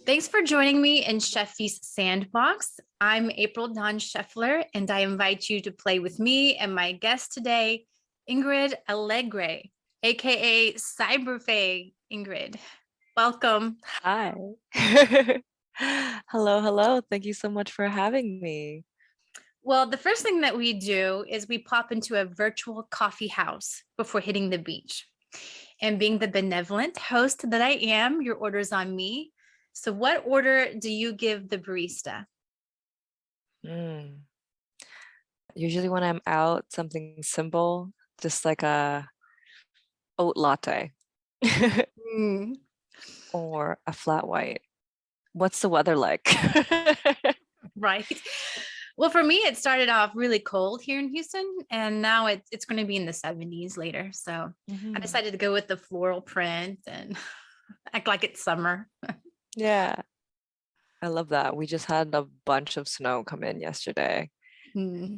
Thanks for joining me in Sheffy's Sandbox. I'm April Dawn Scheffler, and I invite you to play with me and my guest today, Ingrid Allegre, aka Cyberfae. Ingrid, welcome. Hi. Hello. Thank you so much for having me. Well, the first thing that we do is we pop into a virtual coffee house before hitting the beach. And being the benevolent host that I am, your order's on me. So what order do you give the barista? Usually when I'm out, something simple, just like a oat latte Mm, or a flat white. What's the weather like? right. Well, for me, it started off really cold here in Houston, and now it's going to be in the 70s later. So I Mhm. decided to go with the floral print and act like it's summer. Yeah, I love that. We just had a bunch of snow come in yesterday. Hmm.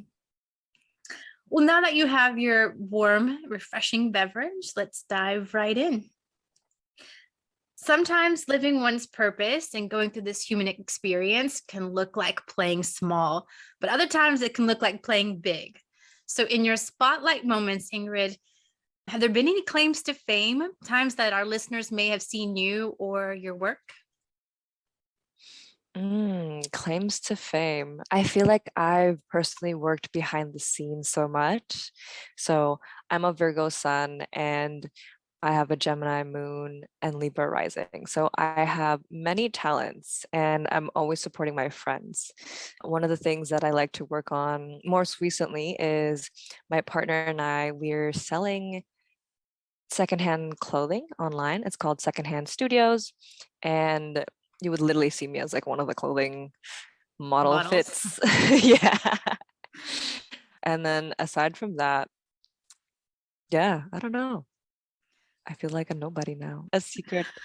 Well, now that you have your warm, refreshing beverage, let's dive right in. Sometimes living one's purpose and going through this human experience can look like playing small, but other times it can look like playing big. So, in your spotlight moments, Ingrid, have there been any claims to fame, times that our listeners may have seen you or your work? Claims to fame. I feel like I've personally worked behind the scenes so much. So I'm a Virgo sun and I have a Gemini moon and Libra rising. So I have many talents and I'm always supporting my friends. One of the things that I like to work on most recently is my partner and I, we're selling secondhand clothing online. It's called Secondhand Studios. And you would literally see me as like one of the clothing model Models. fits. Yeah. And then aside from that, yeah, I don't know. I feel like a nobody now, a secret Well,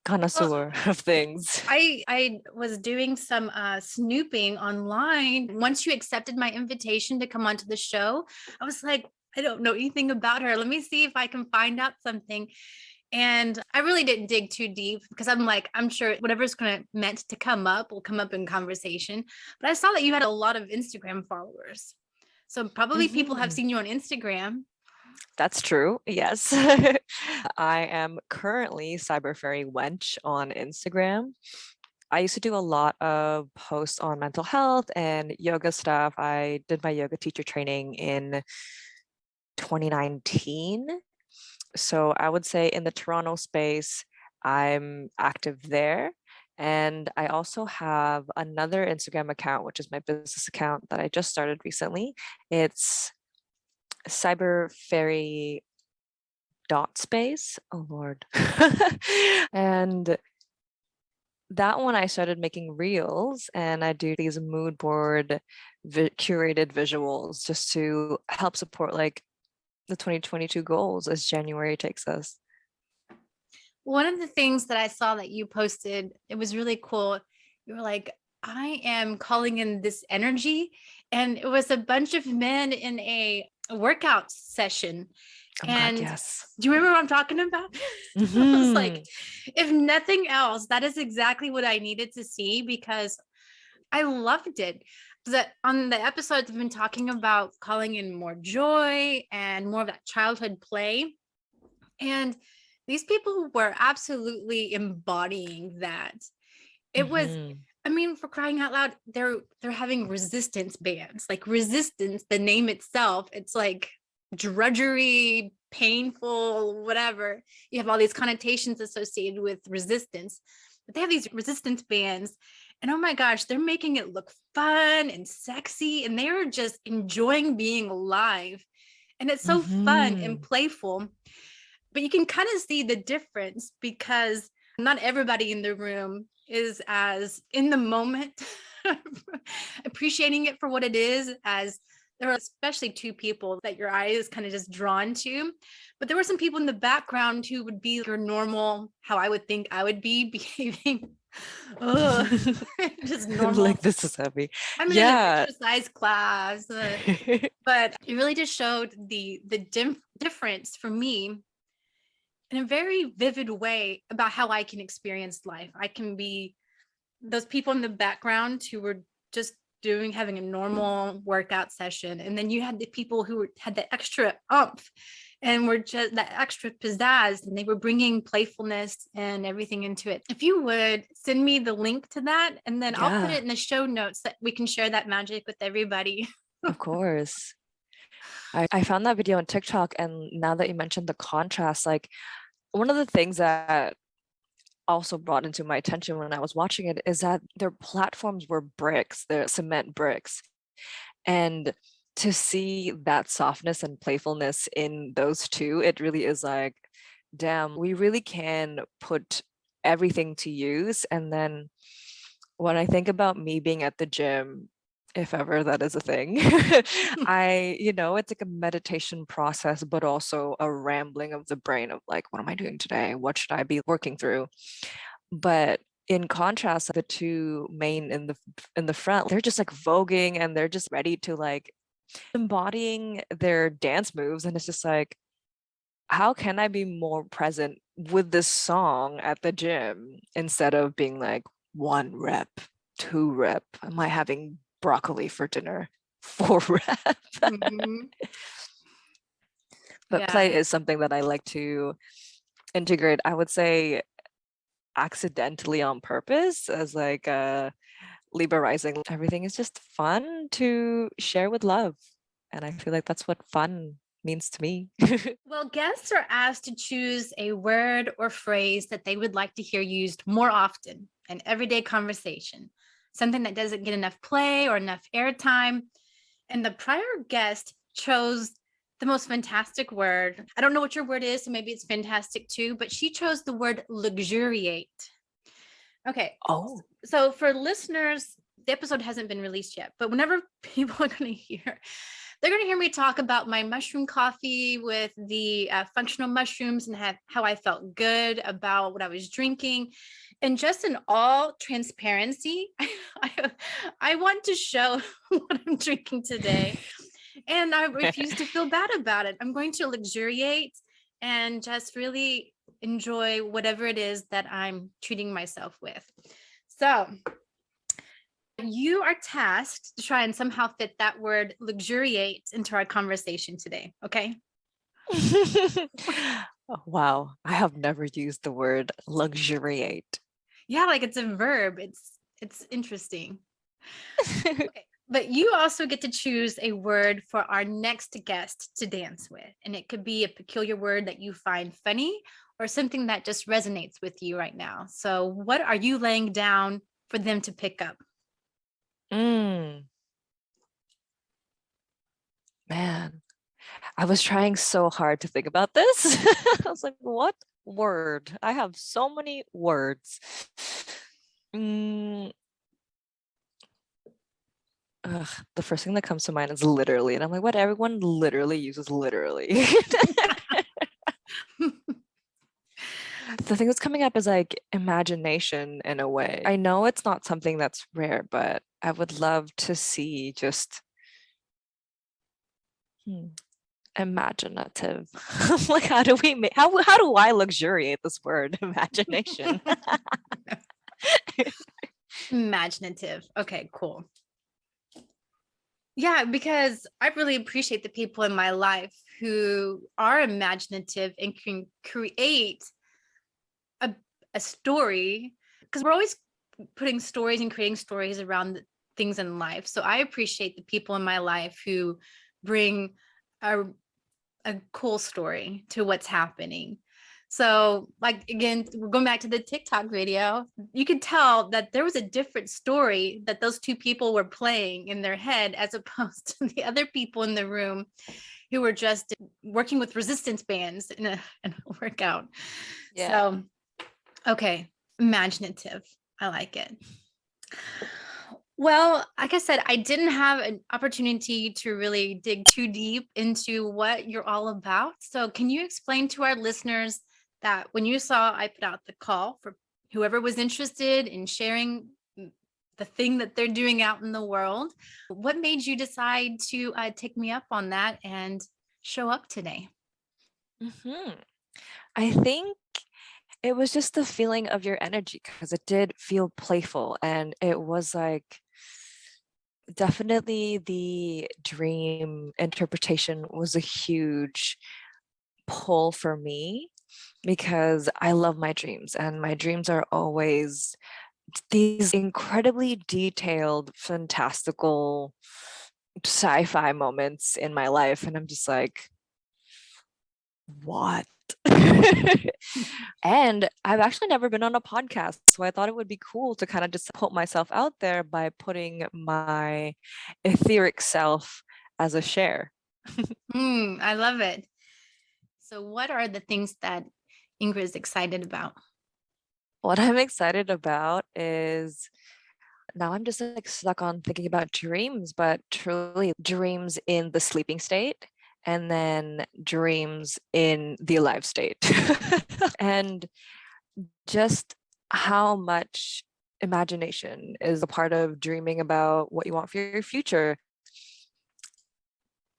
connoisseur of things. I was doing some snooping online. Once you accepted my invitation to come onto the show, I was like, I don't know anything about her. Let me see if I can find out something. And I really didn't dig too deep because I'm like, I'm sure whatever's gonna meant to come up will come up in conversation. But I saw that you had a lot of Instagram followers. So probably people have Mhm. seen you on Instagram. That's true. Yes. I am currently Cyberfairy Wench on Instagram. I used to do a lot of posts on mental health and yoga stuff. I did my yoga teacher training in 2019. So I would say in the Toronto space, I'm active there. And I also have another Instagram account, which is my business account that I just started recently. It's Cyber Fairy dot space. Oh Lord. And that one I started making reels and I do these mood board curated visuals just to help support like the 2022 goals as January takes us. One of the things that I saw that you posted, it was really cool. You were like, I am calling in this energy. And it was a bunch of men in a workout session. Oh God, And yes. do you remember what I'm talking about? I was like, Hmm. if nothing else, that is exactly what I needed to see because I loved it. That on the episodes, I've been talking about calling in more joy and more of that childhood play. And these people were absolutely embodying that. It was, Hmm. I mean, for crying out loud, they're having resistance bands. Like resistance, the name itself, it's like drudgery, painful, whatever. You have all these connotations associated with resistance. But they have these resistance bands. And oh my gosh, they're making it look fun and sexy. And they're just enjoying being alive. And it's so fun and Hmm. playful, but you can kind of see the difference because not everybody in the room is as in the moment appreciating it for what it is. As there are especially two people that your eye is kind of just drawn to, but there were some people in the background who would be your normal, how I would think I would be behaving. Oh, just normal. Like this is heavy. I'm in an Yeah. exercise class, but it really just showed the difference for me in a very vivid way about how I can experience life. I can be those people in the background who were just having a normal workout session. And then you had the people who had the extra umph and were just that extra pizzazz, and they were bringing playfulness and everything into it. If you would send me the link to that, and then I'll put Yeah, it in the show notes that we can share that magic with everybody. of course. I found that video on TikTok, and now that you mentioned the contrast, like one of the things that also brought into my attention when I was watching it is that their platforms were bricks, they're cement bricks. And to see that softness and playfulness in those two, it really is like, damn, we really can put everything to use. And then when I think about me being at the gym, if ever that is a thing, it's like a meditation process, but also a rambling of the brain of like, what am I doing today? What should I be working through? But in contrast, the two main in the front, they're just like voguing and they're just ready to like embodying their dance moves. And it's just like, how can I be more present with this song at the gym instead of being like 1 rep, 2 rep? Am I having broccoli for dinner? 4 rep. Mhm. But Yeah. play is something that I like to integrate, I would say accidentally on purpose, as like a Libra rising. Everything is just fun to share with love. And I feel like that's what fun means to me. Well, guests are asked to choose a word or phrase that they would like to hear used more often in everyday conversation, something that doesn't get enough play or enough airtime. And the prior guest chose the most fantastic word. I don't know what your word is, so maybe it's fantastic too, but she chose the word luxuriate. Okay. Oh, So for listeners, the episode hasn't been released yet, but whenever people are going to hear, they're going to hear me talk about my mushroom coffee with the functional mushrooms and how I felt good about what I was drinking. And just in all transparency, I want to show what I'm drinking today. And I refuse to feel bad about it. I'm going to luxuriate and just really enjoy whatever it is that I'm treating myself with. So you are tasked to try and somehow fit that word luxuriate into our conversation today. Okay. Oh, wow. I have never used the word luxuriate. Yeah, like it's a verb. It's interesting. Okay. But you also get to choose a word for our next guest to dance with. And it could be a peculiar word that you find funny or something that just resonates with you right now. So what are you laying down for them to pick up? Mm, man, I was trying so hard to think about this. I was like, what word? I have so many words. Mm, the first thing that comes to mind is literally. And I'm like, what? Everyone literally uses literally. The thing that's coming up is like imagination in a way. I know it's not something that's rare, but I would love to see just imaginative. Like, how do we make how do I luxuriate this word, imagination? Imaginative. Okay, cool. Yeah, because I really appreciate the people in my life who are imaginative and can create a story, because we're always putting stories and creating stories around things in life. So I appreciate the people in my life who bring a, a cool story to what's happening. So, like, again, we're going back to the TikTok video. You could tell that there was a different story that those two people were playing in their head as opposed to the other people in the room who were just working with resistance bands in a workout. Yeah. So, okay, imaginative. I like it. Well, like I said, I didn't have an opportunity to really dig too deep into what you're all about. So, can you explain to our listeners that when you saw I put out the call for whoever was interested in sharing the thing that they're doing out in the world, what made you decide to take me up on that and show up today? Mhm. I think It was just the feeling of your energy because it did feel playful, and it was like definitely the dream interpretation was a huge pull for me because I love my dreams, and my dreams are always these incredibly detailed, fantastical sci-fi moments in my life. And I'm just like, what? And I've actually never been on a podcast, so I thought it would be cool to kind of just put myself out there by putting my etheric self as a share. I love it. So, what are the things that Ingrid is excited about? What I'm excited about is now I'm just like stuck on thinking about dreams, but truly dreams in the sleeping state and then dreams in the alive state. And just how much imagination is a part of dreaming about what you want for your future.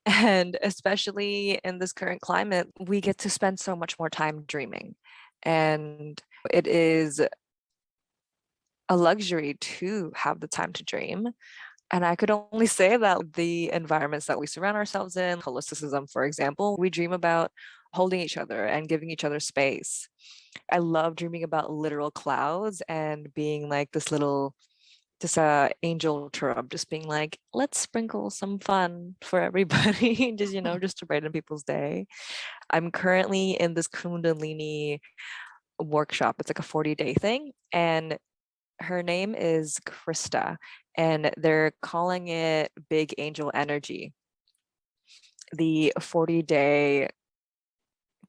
And especially in this current climate, we get to spend so much more time dreaming. And it is a luxury to have the time to dream. And I could only say that the environments that we surround ourselves in, holisticism, for example, we dream about holding each other and giving each other space. I love dreaming about literal clouds and being like this little, just a angel cherub, just being like, let's sprinkle some fun for everybody, just, just to brighten people's day. I'm currently in this Kundalini workshop. It's like a 40-day thing. And her name is Krista, and they're calling it Big Angel Energy, the 40-day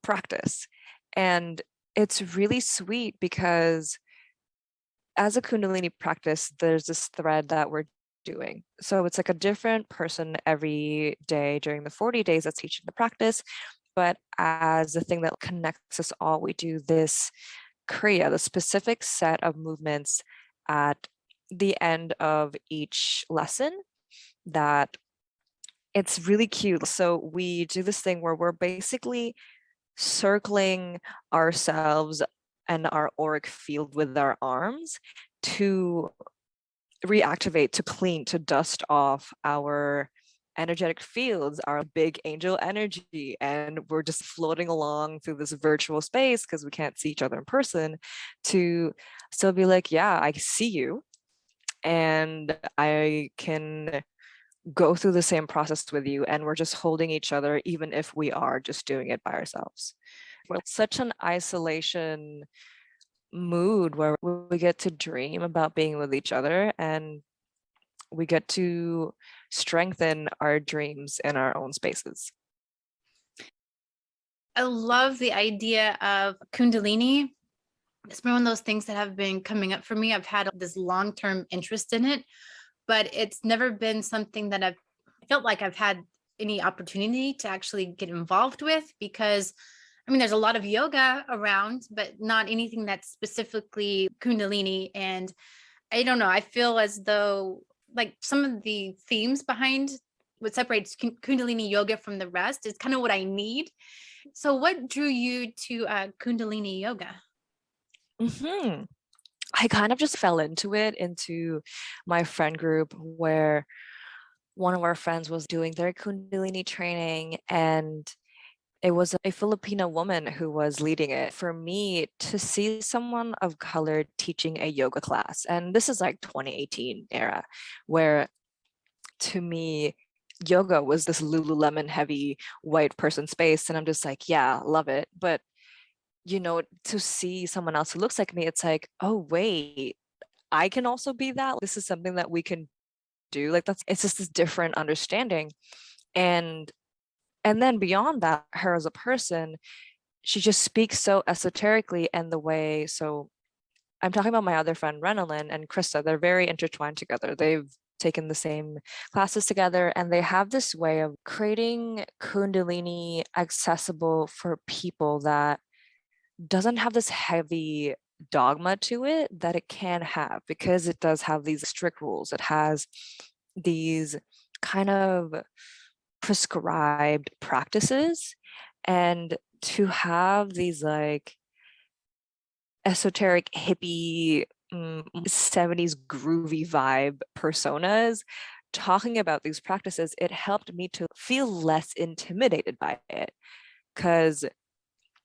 practice. And it's really sweet because as a Kundalini practice, there's this thread that we're doing. So it's like a different person every day during the 40 days that's teaching the practice. But as the thing that connects us all, we do this Kriya, the specific set of movements at the end of each lesson that it's really cute. So we do this thing where we're basically circling ourselves and our auric field with our arms to reactivate, to clean, to dust off our energetic fields, our big angel energy. And we're just floating along through this virtual space because we can't see each other in person to still be like, yeah, I see you. And I can go through the same process with you. And we're just holding each other, even if we are just doing it by ourselves. It's such an isolation mood where we get to dream about being with each other and we get to strengthen our dreams in our own spaces. I love the idea of Kundalini. It's been one of those things that have been coming up for me. I've had this long-term interest in it, but it's never been something that I've felt like I've had any opportunity to actually get involved with because I mean, there's a lot of yoga around, but not anything that's specifically Kundalini. And I don't know, I feel as though like some of the themes behind what separates Kundalini yoga from the rest is kind of what I need. So, what drew you to Kundalini yoga? I kind of just fell into my friend group where one of our friends was doing their Kundalini training, and it was a Filipino woman who was leading it. For me to see someone of color teaching a yoga class, and this is like 2018 era, where to me, yoga was this Lululemon heavy white person space. And I'm just like, yeah, love it. But, to see someone else who looks like me, it's like, oh, wait, I can also be that. This is something that we can do. Like it's just this different understanding. And then beyond that, her as a person, she just speaks so esoterically and the way, so I'm talking about my other friend Renalyn and Krista. They're very intertwined together. They've taken the same classes together and they have this way of creating Kundalini accessible for people that doesn't have this heavy dogma to it that it can have, because it does have these strict rules. It has these kind of prescribed practices, and to have these like esoteric hippie 70s groovy vibe personas talking about these practices, it helped me to feel less intimidated by it. Because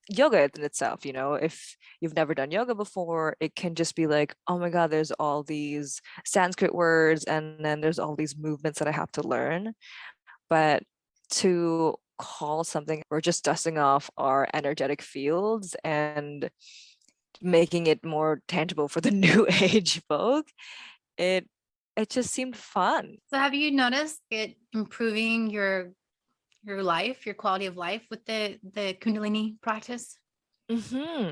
yoga in itself, you know, if you've never done yoga before, it can just be like, oh my God, there's all these Sanskrit words and then there's all these movements that I have to learn. But to call something, we're just dusting off our energetic fields and making it more tangible for the new age folk, it just seemed fun. So have you noticed it improving your life, your quality of life with the Kundalini practice? hmm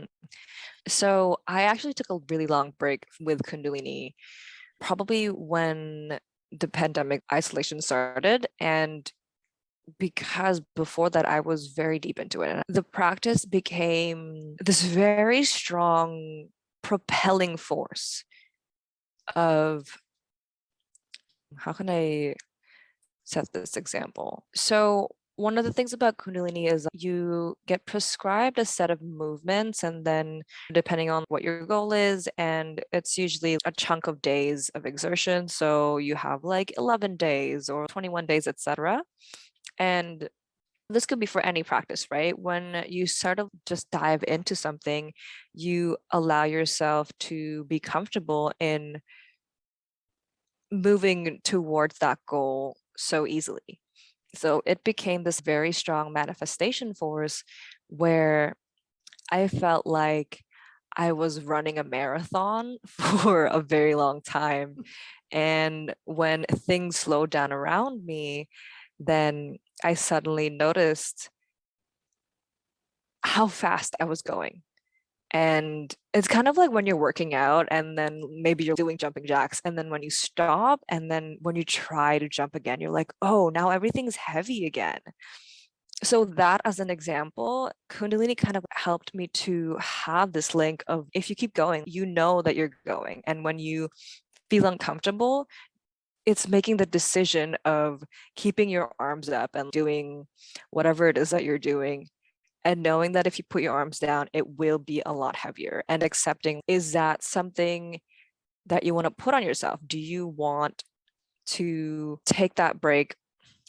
So I actually took a really long break with Kundalini, probably when the pandemic isolation started. And because before that, I was very deep into it. And the practice became this very strong propelling force of, how can I set this example? So one of the things about Kundalini is you get prescribed a set of movements, and then depending on what your goal is, and it's usually a chunk of days of exertion. So you have like 11 days or 21 days, etc. And this could be for any practice, right? When you sort of just dive into something, you allow yourself to be comfortable in moving towards that goal so easily. So it became this very strong manifestation force where I felt like I was running a marathon for a very long time. And when things slowed down around me, then I suddenly noticed how fast I was going. And it's kind of like when you're working out and then maybe you're doing jumping jacks. And then when you stop and then when you try to jump again, you're like, oh, now everything's heavy again. So that as an example, Kundalini kind of helped me to have this link of, if you keep going, you know that you're going. And when you feel uncomfortable, it's making the decision of keeping your arms up and doing whatever it is that you're doing, and knowing that if you put your arms down, it will be a lot heavier, and accepting, is that something that you want to put on yourself? Do you want to take that break?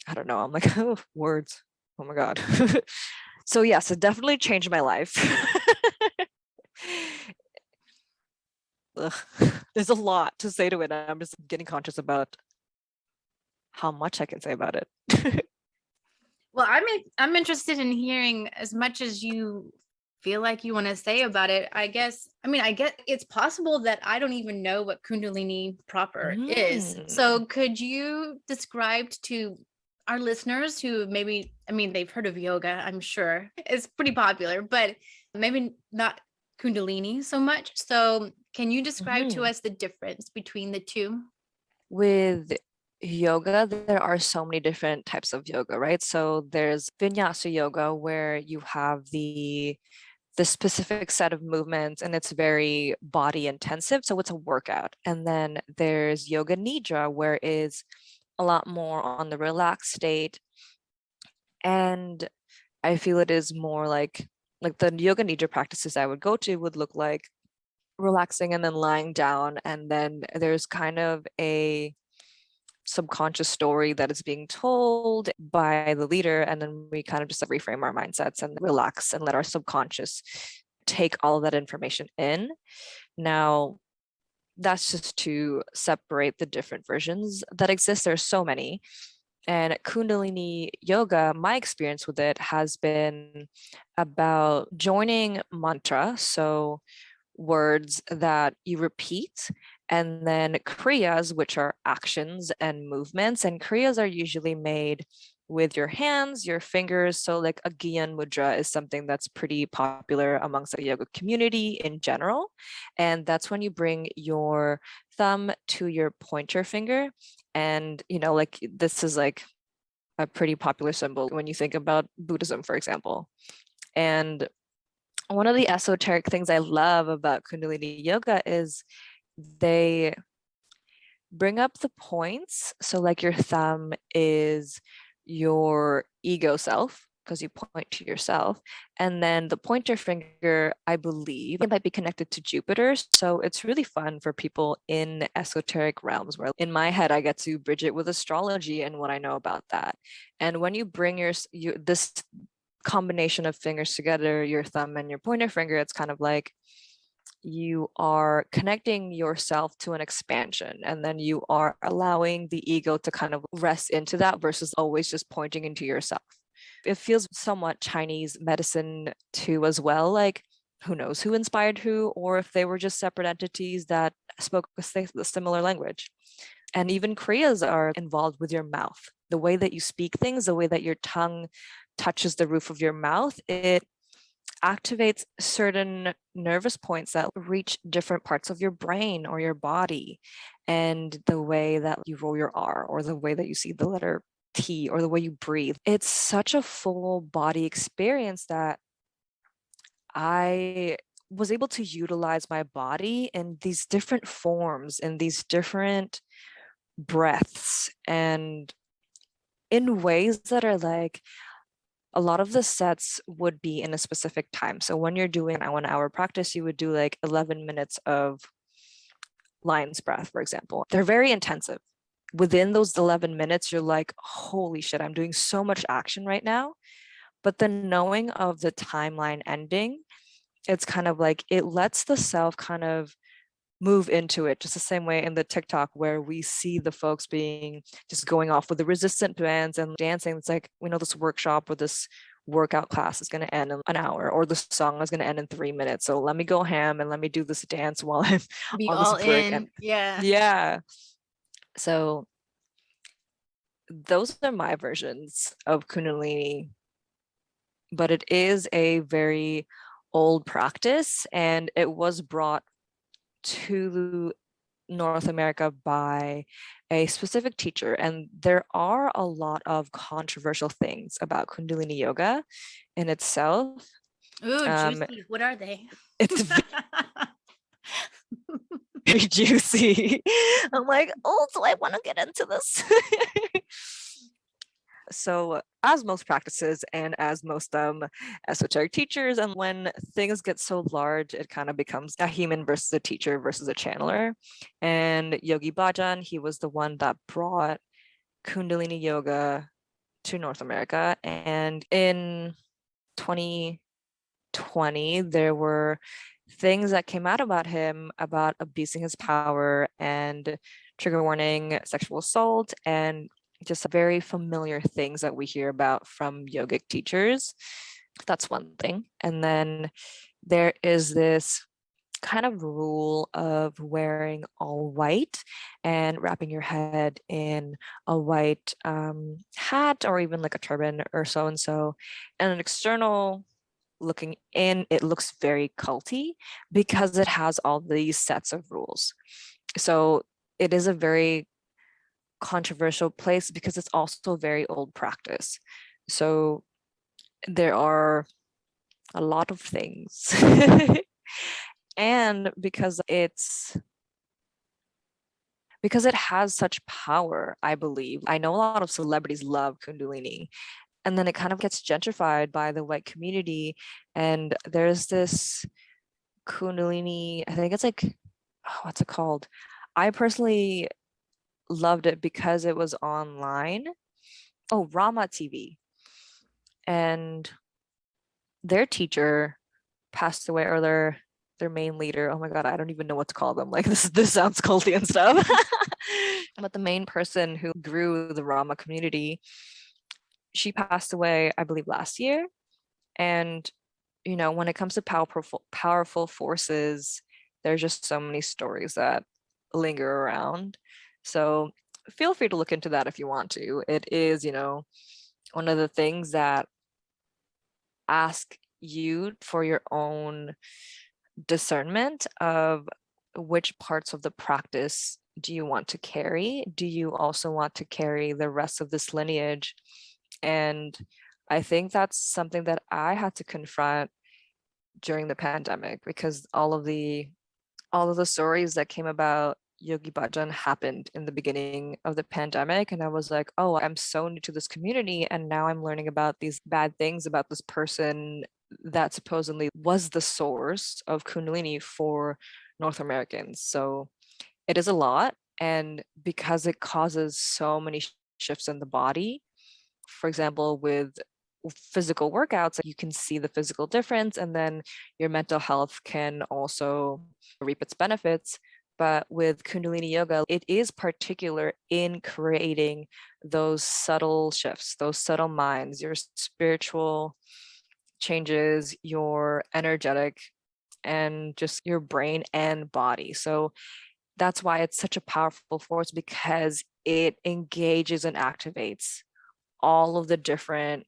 I don't know. I'm like, oh, words. Oh my God. So yes, it definitely changed my life. Ugh, there's a lot to say to it. I'm just getting conscious about how much I can say about it. Well, I'm interested in hearing as much as you feel like you want to say about it. I guess, I mean, I get it's possible that I don't even know what Kundalini proper is. So could you describe to our listeners who maybe, I mean, they've heard of yoga, I'm sure it's pretty popular, but maybe not Kundalini so much. So can you describe to us the difference between the two? With yoga, there are so many different types of yoga, right? So there's vinyasa yoga, where you have the specific set of movements and it's very body intensive, so it's a workout. And then there's yoga nidra, where it's a lot more on the relaxed state, and I feel it is more like the yoga nidra practices I would go to would look like relaxing and then lying down, and then there's kind of a subconscious story that is being told by the leader, and then we kind of just reframe our mindsets and relax and let our subconscious take all of that information in. Now, that's just to separate the different versions that exist. There's so many. And Kundalini yoga, my experience with it has been about joining mantra, so words that you repeat, and then kriyas, which are actions and movements. And kriyas are usually made with your hands, your fingers. So like a Gyan mudra is something that's pretty popular amongst the yoga community in general. And that's when you bring your thumb to your pointer finger. And, you know, like this is like a pretty popular symbol when you think about Buddhism, for example. And one of the esoteric things I love about Kundalini yoga is they bring up the points. So like your thumb is your ego self, because you point to yourself. And then the pointer finger, I believe it might be connected to Jupiter. So it's really fun for people in esoteric realms, where in my head, I get to bridge it with astrology and what I know about that. And when you bring this combination of fingers together, your thumb and your pointer finger, it's kind of like you are connecting yourself to an expansion, and then you are allowing the ego to kind of rest into that versus always just pointing into yourself. It feels somewhat Chinese medicine too as well, like who knows who inspired who, or if they were just separate entities that spoke a similar language. And even Kriyas are involved with your mouth. The way that you speak things, the way that your tongue touches the roof of your mouth, it activates certain nervous points that reach different parts of your brain or your body. And the way that you roll your R, or the way that you see the letter T, or the way you breathe, it's such a full body experience that I was able to utilize my body in these different forms, in these different breaths, and in ways that are like, a lot of the sets would be in a specific time. So when you're doing a 1 hour practice, you would do like 11 minutes of lion's breath, for example. They're very intensive. Within those 11 minutes, you're like, holy shit, I'm doing so much action right now. But the knowing of the timeline ending, it's kind of like, it lets the self kind of move into it, just the same way in the TikTok where we see the folks being just going off with the resistant bands and dancing. It's like, we know this workshop or this workout class is going to end in an hour, or the song is going to end in 3 minutes. So let me go ham and let me do this dance while I'm Be on this all break. in. And Yeah. yeah. So those are my versions of Kundalini, but it is a very old practice, and it was brought to North America by a specific teacher. And there are a lot of controversial things about Kundalini yoga in itself. Ooh, juicy. What are they? It's very juicy. I'm like, oh, do I want to get into this? So as most practices and as most esoteric teachers, and when things get so large, it kind of becomes a human versus a teacher versus a channeler. And Yogi Bhajan, he was the one that brought Kundalini yoga to North America. And in 2020, there were things that came out about him about abusing his power and trigger warning, sexual assault, and just very familiar things that we hear about from yogic teachers. That's one thing. And then there is this kind of rule of wearing all white and wrapping your head in a white hat, or even like a turban or so and so. And an external looking in, it looks very culty because it has all these sets of rules. So it is a very controversial place because it's also very old practice. So there are a lot of things. And because it has such power, I believe. I know a lot of celebrities love Kundalini, and then it kind of gets gentrified by the white community. And there's this Kundalini, I think it's like, oh, what's it called? I personally loved it because it was online. Oh, Rama TV. And their teacher passed away, or their main leader. Oh my God, I don't even know what to call them. Like this sounds culty and stuff. But the main person who grew the Rama community, she passed away, I believe, last year. And when it comes to powerful forces, there's just so many stories that linger around. So feel free to look into that if you want to. It is, one of the things that ask you for your own discernment of which parts of the practice do you want to carry? Do you also want to carry the rest of this lineage? And I think that's something that I had to confront during the pandemic, because all of the stories that came about Yogi Bhajan happened in the beginning of the pandemic. And I was like, oh, I'm so new to this community. And now I'm learning about these bad things about this person that supposedly was the source of Kundalini for North Americans. So it is a lot. And because it causes so many shifts in the body, for example, with physical workouts, you can see the physical difference, and then your mental health can also reap its benefits. But with Kundalini Yoga, it is particular in creating those subtle shifts, those subtle minds, your spiritual changes, your energetic, and just your brain and body. So that's why it's such a powerful force, because it engages and activates all of the different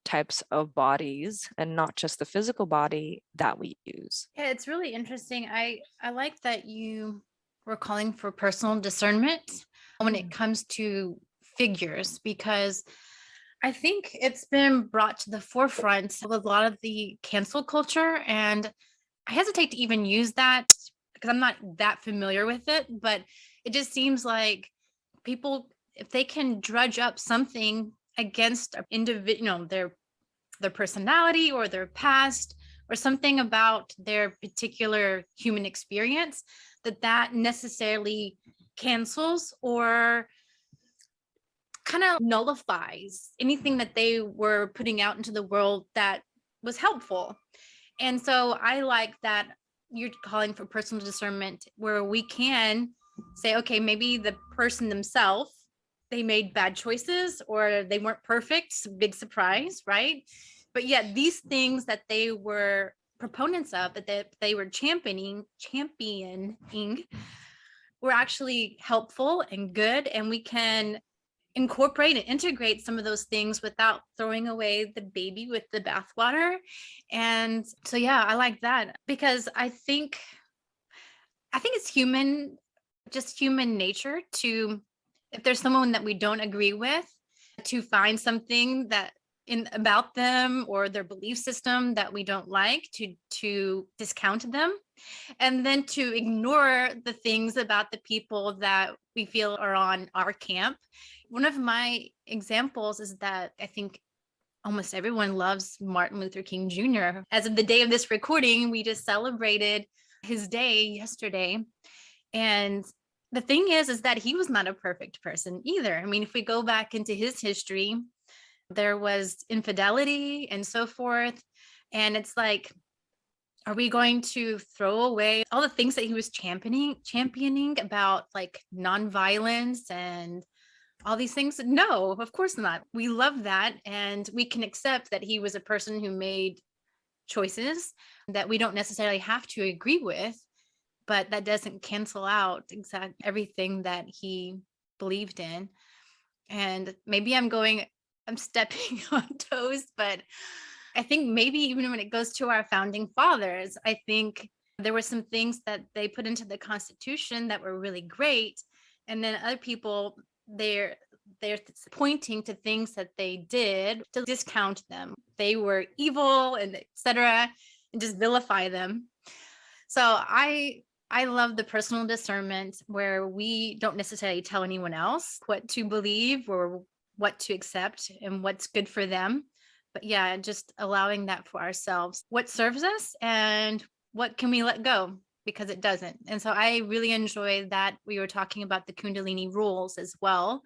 types of bodies and not just the physical body that we use. Yeah, it's really interesting. I like that you were calling for personal discernment when it comes to figures, because I think it's been brought to the forefront with a lot of the cancel culture. And I hesitate to even use that because I'm not that familiar with it, but it just seems like people, if they can drudge up something against an individual, their personality or their past or something about their particular human experience, that necessarily cancels or kind of nullifies anything that they were putting out into the world that was helpful. And so I like that you're calling for personal discernment, where we can say, okay, maybe the person themselves, they made bad choices or they weren't perfect, big surprise, right? But yet these things that they were proponents of, that they were championing were actually helpful and good, and we can incorporate and integrate some of those things without throwing away the baby with the bathwater. And so, yeah, I like that, because I think it's just human nature to, if there's someone that we don't agree with, to find something that about them or their belief system that we don't like, to discount them, and then to ignore the things about the people that we feel are on our camp. One of my examples is that I think almost everyone loves Martin Luther King Jr. As of the day of this recording, we just celebrated his day yesterday. And the thing is that he was not a perfect person either. I mean, if we go back into his history, there was infidelity and so forth. And it's like, are we going to throw away all the things that he was championing about, like nonviolence and all these things? No, of course not. We love that. And we can accept that he was a person who made choices that we don't necessarily have to agree with, but that doesn't cancel out everything that he believed in. And maybe I'm stepping on toes, but I think maybe even when it goes to our founding fathers, I think there were some things that they put into the Constitution that were really great. And then other people, they're pointing to things that they did to discount them. They were evil and etc., and just vilify them. So I love the personal discernment, where we don't necessarily tell anyone else what to believe or what to accept and what's good for them. But yeah, just allowing that for ourselves, what serves us and what can we let go because it doesn't. And so I really enjoy that we were talking about the Kundalini rules as well,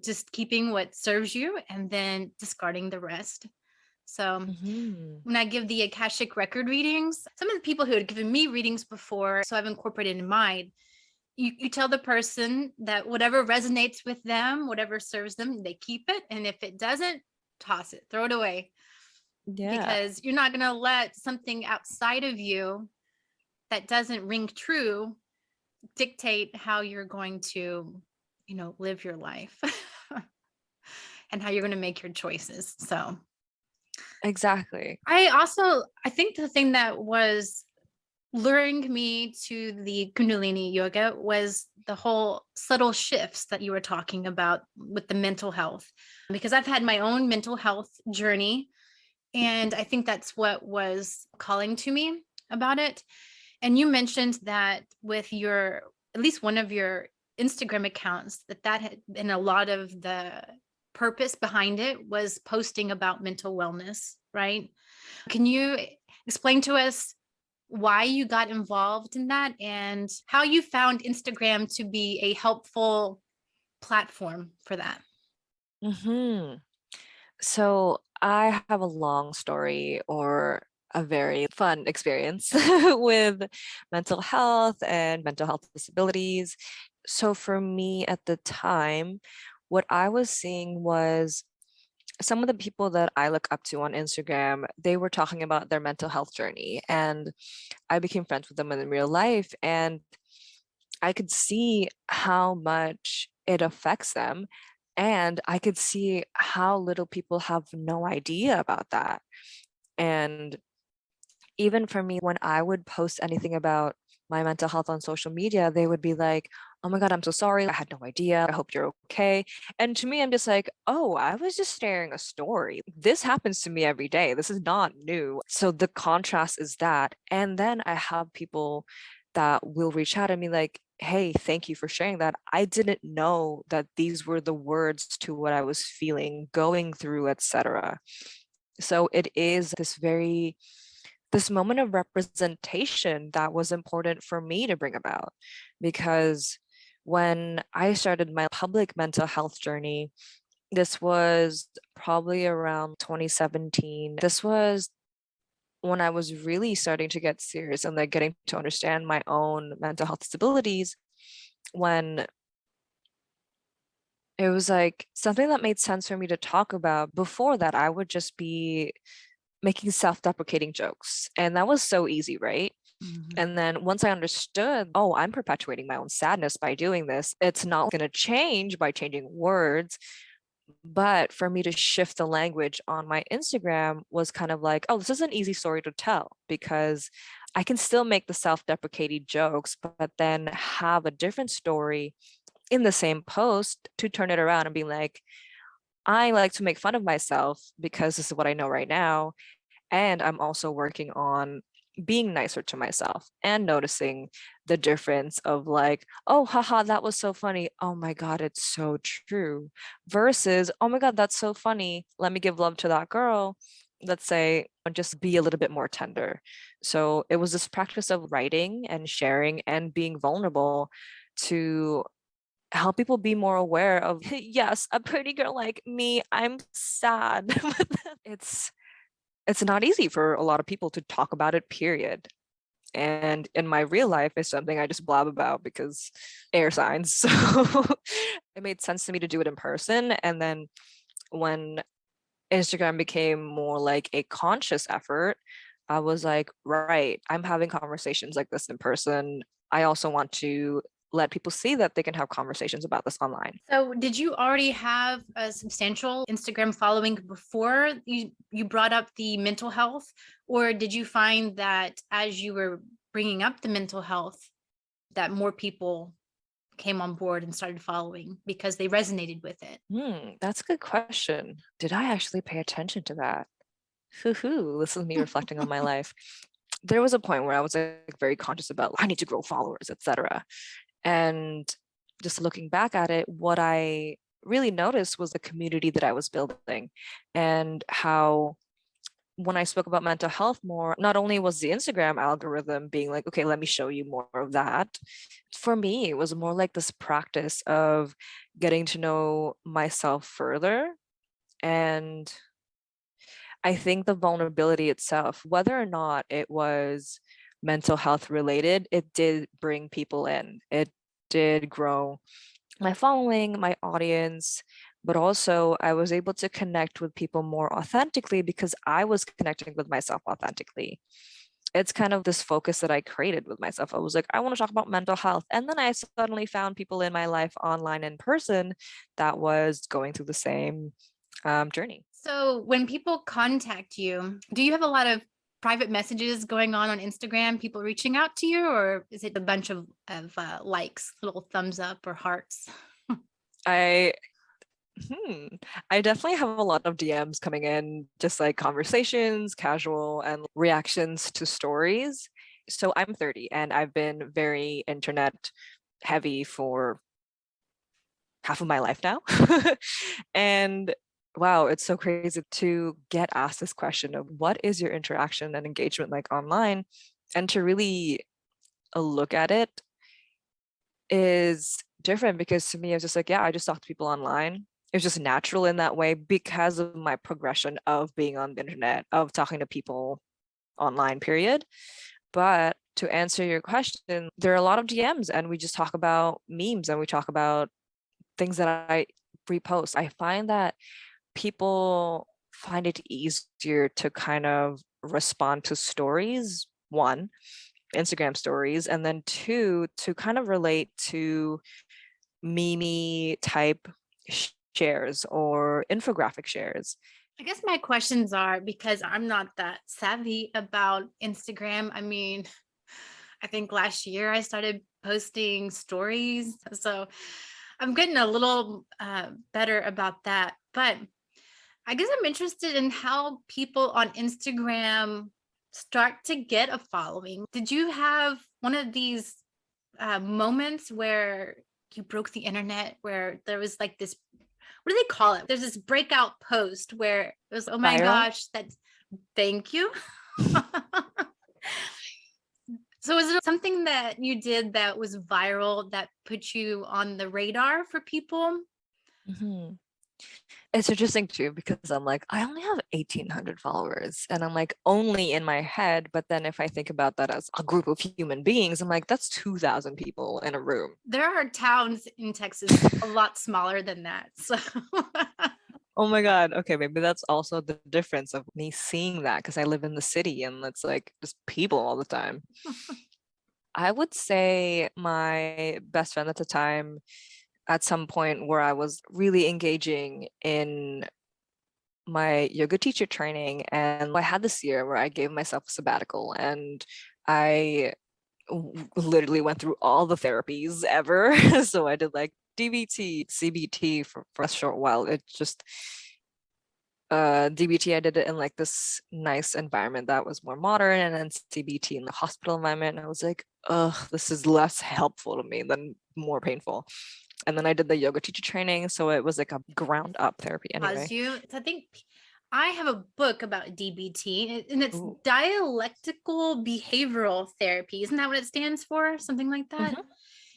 just keeping what serves you and then discarding the rest. So when I give the Akashic record readings, some of the people who had given me readings before, so I've incorporated in mine, you tell the person that whatever resonates with them, whatever serves them, they keep it. And if it doesn't, toss it, throw it away. Yeah. Because you're not going to let something outside of you that doesn't ring true dictate how you're going to, live your life and how you're going to make your choices. So Exactly. I think the thing that was luring me to the Kundalini yoga was the whole subtle shifts that you were talking about with the mental health, because I've had my own mental health journey. And I think that's what was calling to me about it. And you mentioned that with your at least one of your Instagram accounts, that had been a lot of the purpose behind it was posting about mental wellness, right? Can you explain to us why you got involved in that and how you found Instagram to be a helpful platform for that? Hmm. So I have a long story or a very fun experience with mental health and mental health disabilities. So for me at the time, what I was seeing was some of the people that I look up to on Instagram, they were talking about their mental health journey, and I became friends with them in real life. And I could see how much it affects them. And I could see how little people have no idea about that. And even for me, when I would post anything about my mental health on social media, they would be like, "Oh my God, I'm so sorry. I had no idea. I hope you're okay." And to me, I'm just like, "Oh, I was just sharing a story. This happens to me every day. This is not new." So the contrast is that. And then I have people that will reach out and be like, "Hey, thank you for sharing that. I didn't know that these were the words to what I was feeling, going through, etc." So it is this moment of representation that was important for me to bring about, because when I started my public mental health journey, this was probably around 2017. This was when I was really starting to get serious and like getting to understand my own mental health disabilities, when it was like something that made sense for me to talk about. Before that, I would just be making self-deprecating jokes, and that was so easy, right? Mhm. And then once I understood, oh, I'm perpetuating my own sadness by doing this, it's not going to change by changing words. But for me to shift the language on my Instagram was kind of like, oh, this is an easy story to tell, because I can still make the self deprecating jokes, but then have a different story in the same post to turn it around and be like, I like to make fun of myself because this is what I know right now. And I'm also working on being nicer to myself and noticing the difference of like, oh, haha, that was so funny. Oh my God, it's so true. Versus, oh my God, that's so funny. Let me give love to that girl. Let's say, and just be a little bit more tender. So it was this practice of writing and sharing and being vulnerable to help people be more aware of, yes, a pretty girl like me, I'm sad. it's it's not easy for a lot of people to talk about it, period. And in my real life, it's something I just blab about because air signs. So it made sense to me to do it in person. And then when Instagram became more like a conscious effort, I was like, right, I'm having conversations like this in person. I also want to let people see that they can have conversations about this online. So, did you already have a substantial Instagram following before you brought up the mental health, or did you find that as you were bringing up the mental health, that more people came on board and started following because they resonated with it? That's a good question. Did I actually pay attention to that? Hoo-hoo, this is me reflecting on my life. There was a point where I was like very conscious about I need to grow followers, etc. And just looking back at it, what I really noticed was the community that I was building, and how when I spoke about mental health more, not only was the Instagram algorithm being like, okay, let me show you more of that. For me, it was more like this practice of getting to know myself further. And I think the vulnerability itself, whether or not it was mental health related, it did bring people in. It did grow my following, my audience, but also I was able to connect with people more authentically because I was connecting with myself authentically. It's kind of this focus that I created with myself. I was like, I want to talk about mental health. And then I suddenly found people in my life online in person that was going through the same journey. So, when people contact you, do you have a lot of private messages going on Instagram, people reaching out to you, or is it a bunch of likes, little thumbs up or hearts? I I definitely have a lot of DMs coming in, just like conversations, casual, and reactions to stories. So I'm 30 and I've been very internet heavy for half of my life now. And wow, it's so crazy to get asked this question of what is your interaction and engagement like online, and to really look at it is different, because to me, it's just like, yeah, I just talk to people online. It's just natural in that way because of my progression of being on the internet, of talking to people online, period. But to answer your question, there are a lot of DMs and we just talk about memes and we talk about things that I repost. I find that people find it easier to kind of respond to stories, one, Instagram stories, and then two, to kind of relate to meme type shares or infographic shares. I guess my questions are, because I'm not that savvy about Instagram. I mean, I think last year I started posting stories. So I'm getting a little better about that. But I guess I'm interested in how people on Instagram start to get a following. Did you have one of these moments where you broke the internet, where there was like this, what do they call it? There's this breakout post where it was, oh my Viral? gosh, that's, thank you. So is it something that you did that was viral that put you on the radar for people? Mhm. It's interesting too, because I'm like, I only have 1,800 followers, and I'm like, only in my head. But then if I think about that as a group of human beings, I'm like, that's 2,000 people in a room. There are towns in Texas a lot smaller than that. So Oh my God. Okay, maybe that's also the difference of me seeing that, because I live in the city and it's like just people all the time. I would say my best friend at the time, at some point where I was really engaging in my yoga teacher training, and I had this year where I gave myself a sabbatical, and I literally went through all the therapies ever. So I did like DBT, CBT for a short while. It just DBT, I did it in like this nice environment that was more modern, and then CBT in the hospital environment. And I was like, ugh, this is less helpful to me than more painful. And then I did the yoga teacher training, so it was like a ground up therapy anyway. pause you. I think I have a book about DBT, and it's Ooh. dialectical behavioral therapy. Isn't that what it stands for? Something like that. Mhm,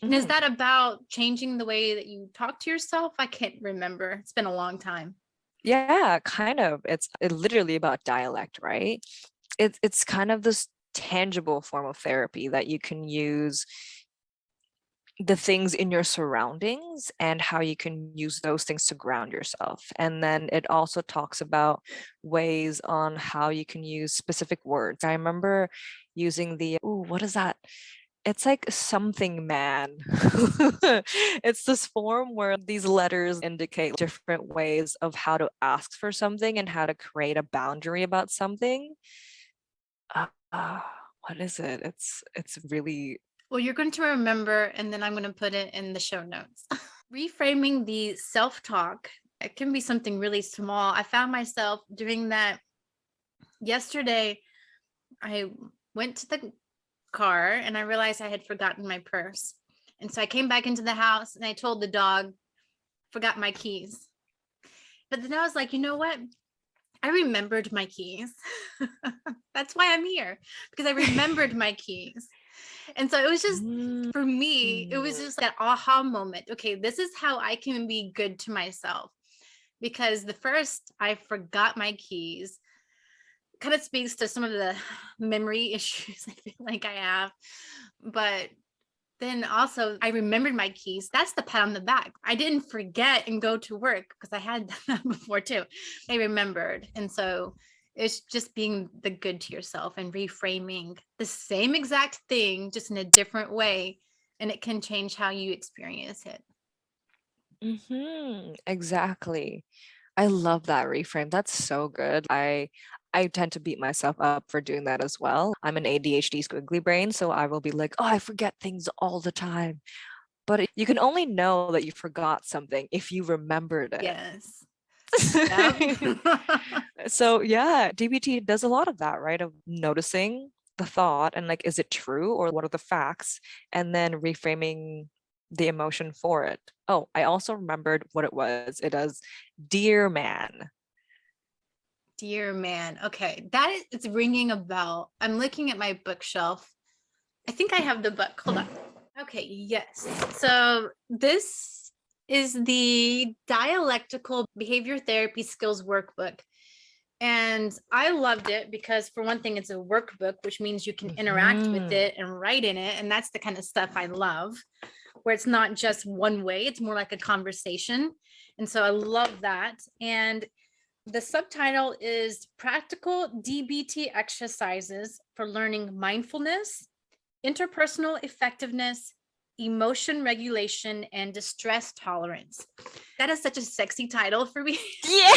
And is mhm. that about changing the way that you talk to yourself? I can't remember. It's been a long time. Yeah, kind of. It's literally about dialect, right? It's kind of this tangible form of therapy that you can use the things in your surroundings and how you can use those things to ground yourself. And then it also talks about ways on how you can use specific words. I remember using the, ooh, what is that? It's like something man. It's this form where these letters indicate different ways of how to ask for something and how to create a boundary about something. Uh, uh, what is it? It's really Well, you're going to remember, and then I'm going to put it in the show notes. Reframing the self-talk, it can be something really small. I found myself doing that yesterday. I went to the car and I realized I had forgotten my purse. And so I came back into the house and I told the dog, forgot my keys. But then I was like, you know what? I remembered my keys. That's why I'm here, because I remembered my keys. And so it was just, Mm. for me, it was just that aha moment. Okay, this is how I can be good to myself. Because the first, I forgot my keys, kind of speaks to some of the memory issues I feel like I have. But then also, I remembered my keys. That's the pat on the back. I didn't forget and go to work, because I had done that before too. I remembered. And so it's just being the good to yourself and reframing the same exact thing, just in a different way. And it can change how you experience it. Exactly. I love that reframe. That's so good. I tend to beat myself up for doing that as well. I'm an ADHD squiggly brain, so I will be like, oh, I forget things all the time. But you can only know that you forgot something if you remembered it. Yes. Yep. So yeah, DBT does a lot of that, right? Of noticing the thought and like, is it true or what are the facts? And then reframing the emotion for it. Oh, I also remembered what it was. It does Dear Man. Dear man. Okay. That is, it's ringing a bell. I'm looking at my bookshelf. I think I have the book. Hold on. Okay. Yes. So this is the Dialectical Behavior Therapy Skills Workbook. And I loved it because, for one thing, it's a workbook, which means you can interact with it and write in it. And that's the kind of stuff I love, where it's not just one way, it's more like a conversation. And so I love that. And the subtitle is Practical DBT Exercises for Learning Mindfulness, Interpersonal Effectiveness, Emotion Regulation, and Distress Tolerance. That is such a sexy title for me. Yeah.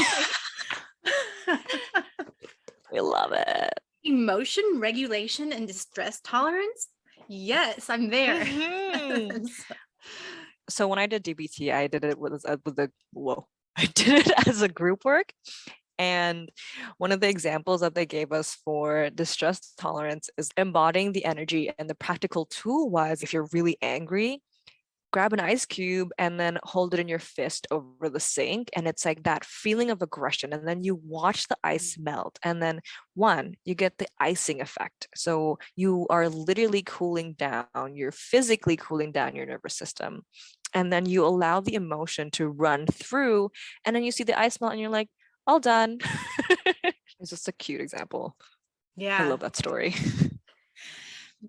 We love it. Emotion regulation and distress tolerance. Yes, I'm there. Mm-hmm. So when I did DBT, I did it I did it as a group work. And one of the examples that they gave us for distress tolerance is embodying the energy. And the practical tool was, if you're really angry, grab an ice cube and then hold it in your fist over the sink. And it's like that feeling of aggression. And then you watch the ice melt. And then you get the icing effect. So you are literally cooling down, you're physically cooling down your nervous system. And then you allow the emotion to run through. And then you see the ice melt and you're like, all done. It's just a cute example. Yeah. I love that story.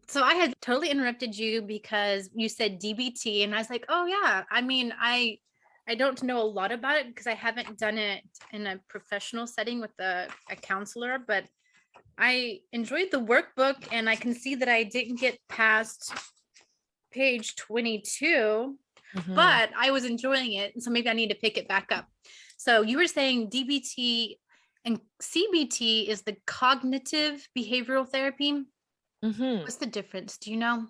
So I had totally interrupted you because you said DBT, and I was like, oh yeah. I mean, I don't know a lot about it because I haven't done it in a professional setting with a counselor, but I enjoyed the workbook, and I can see that I didn't get past page 22, but I was enjoying it. And so maybe I need to pick it back up. So you were saying DBT and CBT is the cognitive behavioral therapy. What's the difference? Do you know?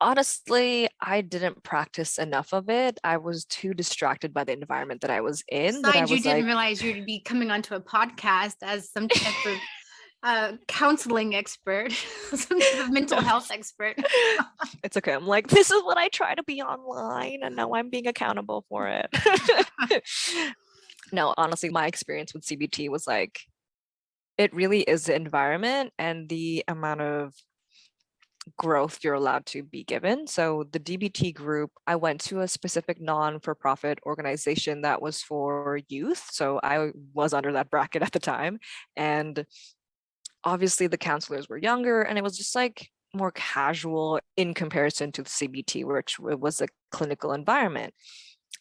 Honestly, I didn't practice enough of it. I was too distracted by the environment that I was in. Besides, you didn't realize you'd be coming onto a podcast as some type of counseling expert, some type of mental health expert. It's okay. I'm like, this is what I try to be online, and now I'm being accountable for it. No, honestly, my experience with CBT was like, it really is the environment and the amount of growth you're allowed to be given. So the DBT group, I went to a specific non-for-profit organization that was for youth. So I was under that bracket at the time. And obviously the counselors were younger, and it was just like more casual in comparison to the CBT, which was a clinical environment.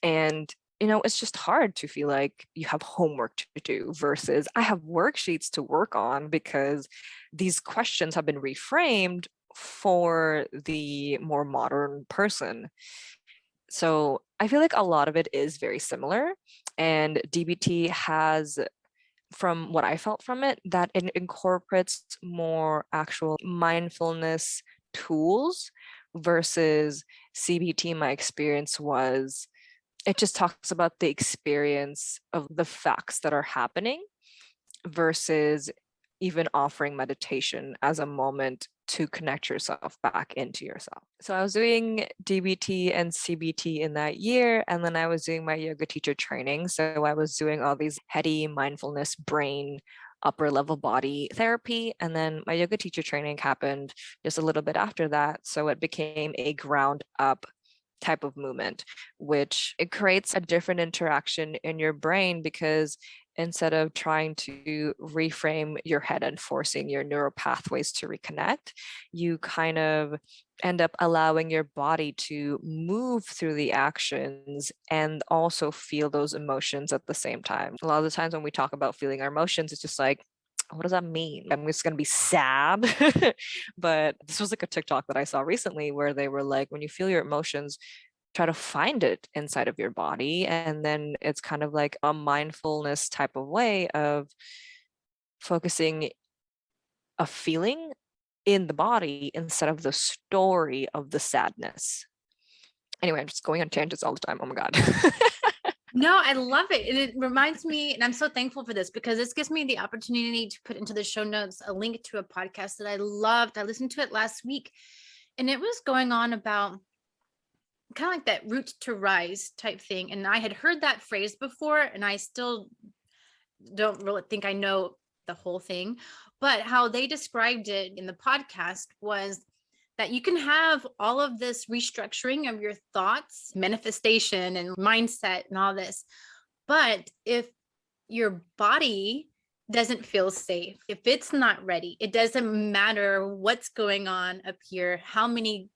And it's just hard to feel like you have homework to do versus I have worksheets to work on, because these questions have been reframed for the more modern person. So I feel like a lot of it is very similar, and DBT has, from what I felt from it, that it incorporates more actual mindfulness tools versus CBT. My experience was, it just talks about the experience of the facts that are happening versus even offering meditation as a moment to connect yourself back into yourself. So I was doing DBT and CBT in that year, and then I was doing my yoga teacher training. So I was doing all these heady mindfulness, brain, upper level body therapy. And then my yoga teacher training happened just a little bit after that. So it became a ground up type of movement, which it creates a different interaction in your brain, because instead of trying to reframe your head and forcing your neural pathways to reconnect, you kind of end up allowing your body to move through the actions and also feel those emotions at the same time. A lot of the times when we talk about feeling our emotions, it's just like, what does that mean? I'm just going to be sad. But this was like a TikTok that I saw recently where they were like, when you feel your emotions, try to find it inside of your body. And then it's kind of like a mindfulness type of way of focusing a feeling in the body instead of the story of the sadness. Anyway, I'm just going on tangents all the time. Oh my God. No, I love it. And it reminds me, and I'm so thankful for this because this gives me the opportunity to put into the show notes a link to a podcast that I loved. I listened to it last week, and it was going on about kind of like that root to rise type thing. And I had heard that phrase before, and I still don't really think I know the whole thing, but how they described it in the podcast was that you can have all of this restructuring of your thoughts, manifestation and mindset and all this. But if your body doesn't feel safe, if it's not ready, it doesn't matter what's going on up here, how many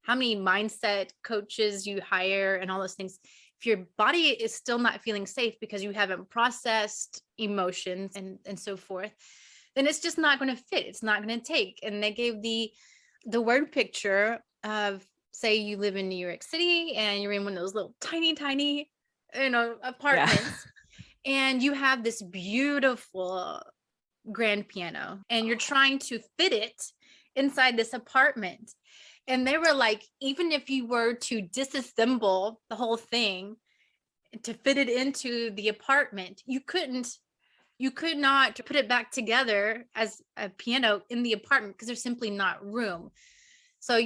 mindset coaches you hire and all those things. If your body is still not feeling safe because you haven't processed emotions and so forth, then it's just not going to fit. It's not going to take. And they gave the word picture of, say you live in New York City and you're in one of those little tiny, apartments, and you have this beautiful grand piano and you're trying to fit it inside this apartment. And they were like, even if you were to disassemble the whole thing to fit it into the apartment, you could not put it back together as a piano in the apartment because there's simply not room. So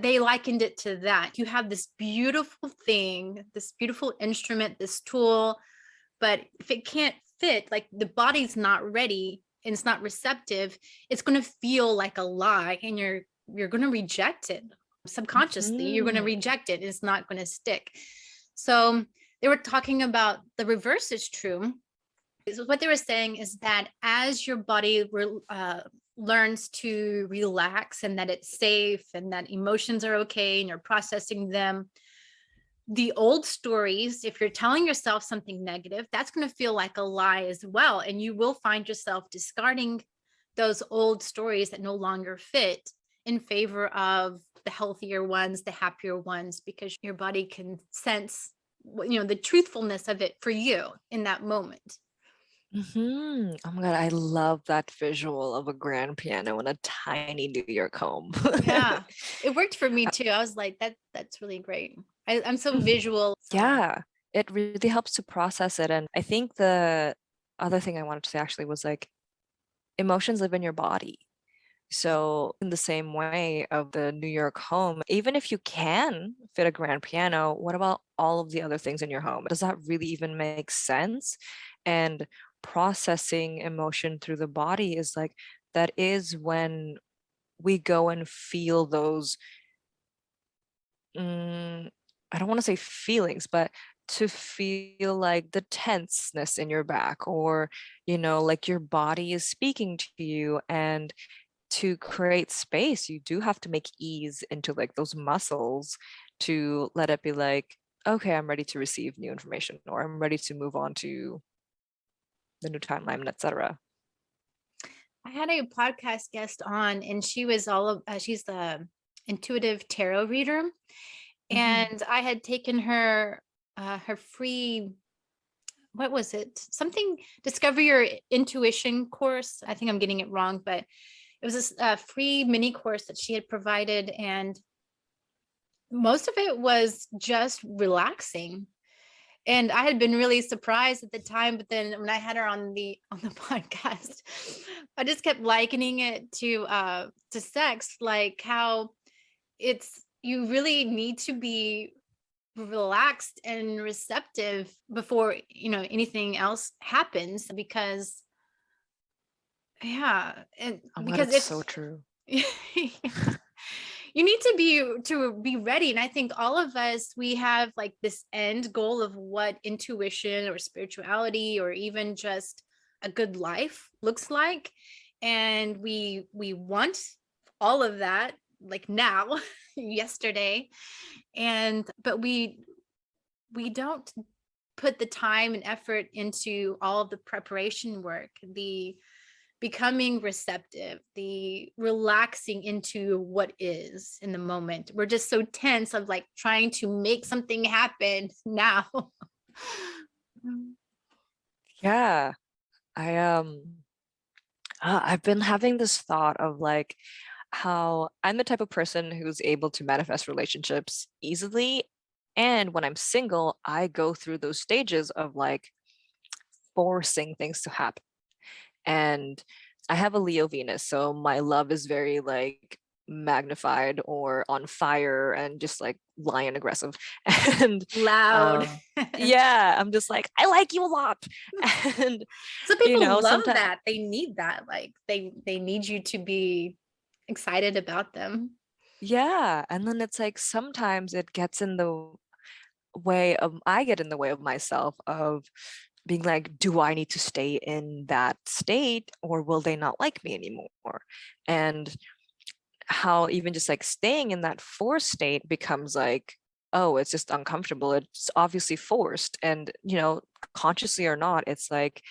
they likened it to that. You have this beautiful thing, this beautiful instrument, this tool, but if it can't fit, like the body's not ready and it's not receptive, it's going to feel like a lie, and you're going to reject it subconsciously. You're going to reject it. It's not going to stick. So they were talking about the reverse is true. So what they were saying is that as your body learns to relax and that it's safe and that emotions are okay and you're processing them, the old stories, if you're telling yourself something negative, that's going to feel like a lie as well. And you will find yourself discarding those old stories that no longer fit in favor of the healthier ones, the happier ones, because your body can sense, the truthfulness of it for you in that moment. Oh my God, I love that visual of a grand piano in a tiny New York home. Yeah, it worked for me too. I was like, that's really great. I'm so visual. Yeah, it really helps to process it. And I think the other thing I wanted to say actually was like, emotions live in your body. So in the same way of the New York home, even if you can fit a grand piano, what about all of the other things in your home? Does that really even make sense? And processing emotion through the body is like, that is when we go and feel those, I don't want to say feelings, but to feel like the tenseness in your back, or, like your body is speaking to you. And to create space, you do have to make ease into like those muscles to let it be like, okay, I'm ready to receive new information, or I'm ready to move on to the new timeline, etc. I had a podcast guest on, and she was she's the intuitive tarot reader, and I had taken her free, what was it? Something Discover Your Intuition course. I think I'm getting it wrong, but it was this free mini course that she had provided, and most of it was just relaxing. And I had been really surprised at the time, but then when I had her on the podcast, I just kept likening it to sex, like how you really need to be relaxed and receptive before anything else happens, because and Oh my God, because it's it's so true. you need to be ready. And I think all of us, we have like this end goal of what intuition or spirituality or even just a good life looks like, and we want all of that like now, yesterday, but we don't put the time and effort into all of the preparation work, the becoming receptive, the relaxing into what is in the moment. We're just so tense of like trying to make something happen now. Yeah, I've been having this thought of like how I'm the type of person who's able to manifest relationships easily. And when I'm single, I go through those stages of like forcing things to happen. And I have a Leo Venus, so my love is very like magnified or on fire and just like lion aggressive. And Loud. yeah, I'm just like, I like you a lot. And Some people love sometimes, that. They need that. Like they need you to be excited about them. yeah. And then it's like sometimes it gets in the way of, I get in the way of myself of being like, do I need to stay in that state or will they not like me anymore? And how even just like staying in that forced state becomes like, oh, it's just uncomfortable. It's obviously forced. And, consciously or not, it's like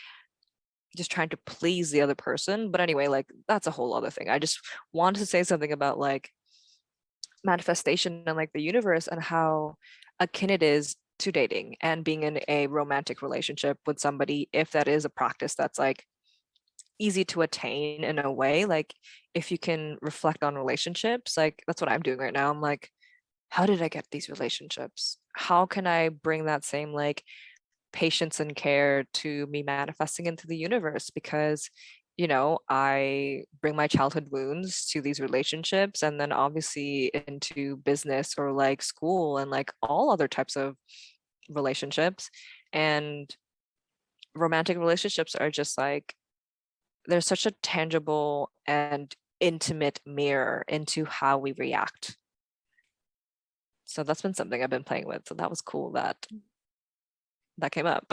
just trying to please the other person. But anyway, like that's a whole other thing. I just wanted to say something about like manifestation and like the universe and how akin it is to dating and being in a romantic relationship with somebody, if that is a practice that's like easy to attain in a way. Like if you can reflect on relationships, like that's what I'm doing right now. I'm like, how did I get these relationships? How can I bring that same like patience and care to me manifesting into the universe? Because I bring my childhood wounds to these relationships and then obviously into business or like school and like all other types of relationships. And romantic relationships are just like, there's such a tangible and intimate mirror into how we react. So that's been something I've been playing with. So that was cool that came up.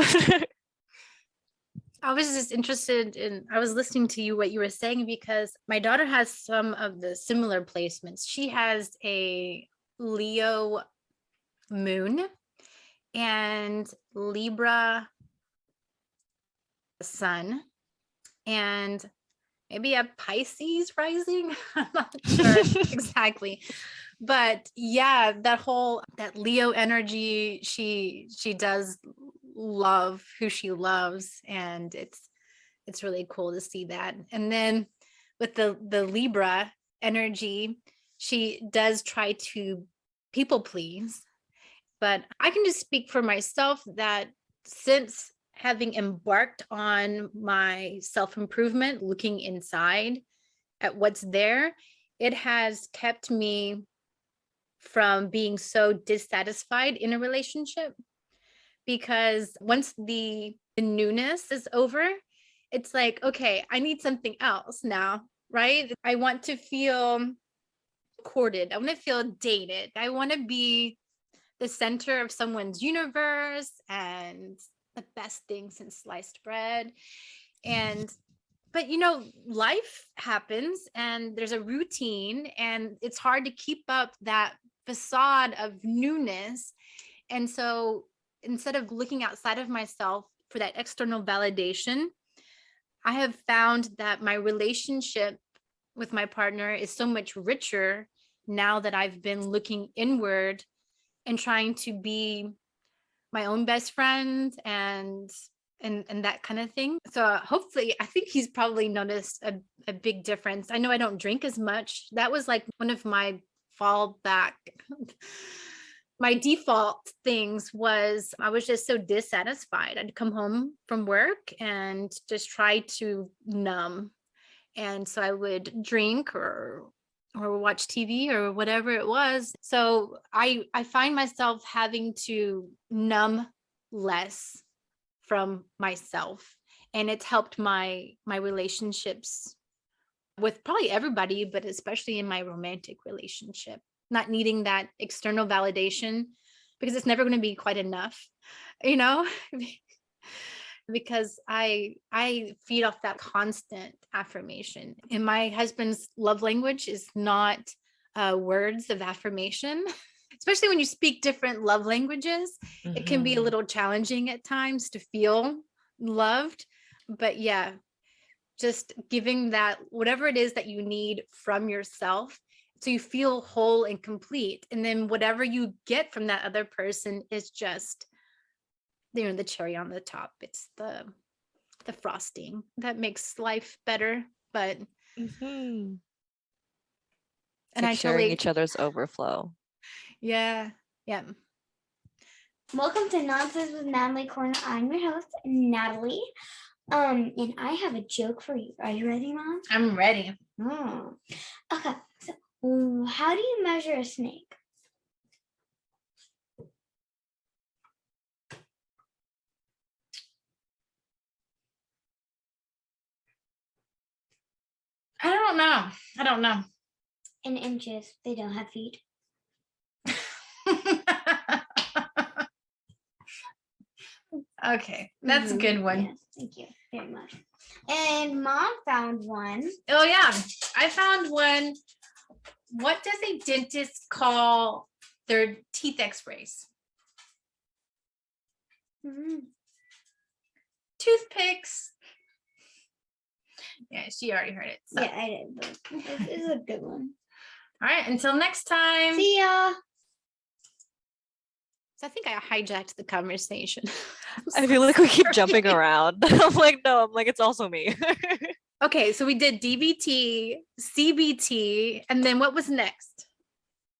I was just interested in, I was listening to you, what you were saying, because my daughter has some of the similar placements. She has a Leo moon and Libra sun and maybe a Pisces rising. I'm not sure exactly. But yeah, that Leo energy, she does love who she loves, and it's really cool to see that. And then with the Libra energy, she does try to people please. But I can just speak for myself that since having embarked on my self-improvement, looking inside at what's there, it has kept me from being so dissatisfied in a relationship. Because once the newness is over, it's like, okay, I need something else now, right? I want to feel courted. I want to feel dated. I want to be the center of someone's universe and the best thing since sliced bread. And but life happens and there's a routine and it's hard to keep up that facade of newness. And so instead of looking outside of myself for that external validation, I have found that my relationship with my partner is so much richer now that I've been looking inward and trying to be my own best friend and that kind of thing. So hopefully, I think he's probably noticed a big difference. I know I don't drink as much. That was like one of my fallback. My default things was I was just so dissatisfied. I'd come home from work and just try to numb. And so I would drink or watch TV or whatever it was. So I find myself having to numb less from myself, and it's helped my relationships with probably everybody, but especially in my romantic relationship, not needing that external validation because it's never going to be quite enough, you know. Because I feed off that constant affirmation. And my husband's love language is not words of affirmation. Especially when you speak different love languages, it can be a little challenging at times to feel loved. But yeah, just giving that whatever it is that you need from yourself so you feel whole and complete. And then whatever you get from that other person is just the cherry on the top. It's the frosting that makes life better. But Mm-hmm. and Like I sharing totally, each other's overflow. yeah. Welcome to Nonsense with Natalie Corner. I'm your host, Natalie. And I have a joke for you. Are you ready, Mom? I'm ready. Okay, so How do you measure a snake? I don't know. I don't know. In inches. They don't have feet. Okay, that's a good one. Yes, thank you very much. And Mom found one. Oh yeah, I found one. What does a dentist call their teeth x-rays? Toothpicks. Yeah, she already heard it. So. Yeah, I did. But this is a good one. All right, until next time. See ya. So I think I hijacked the conversation. I feel like we keep jumping around. I'm like, it's also me. Okay, so we did DBT, CBT, and then what was next?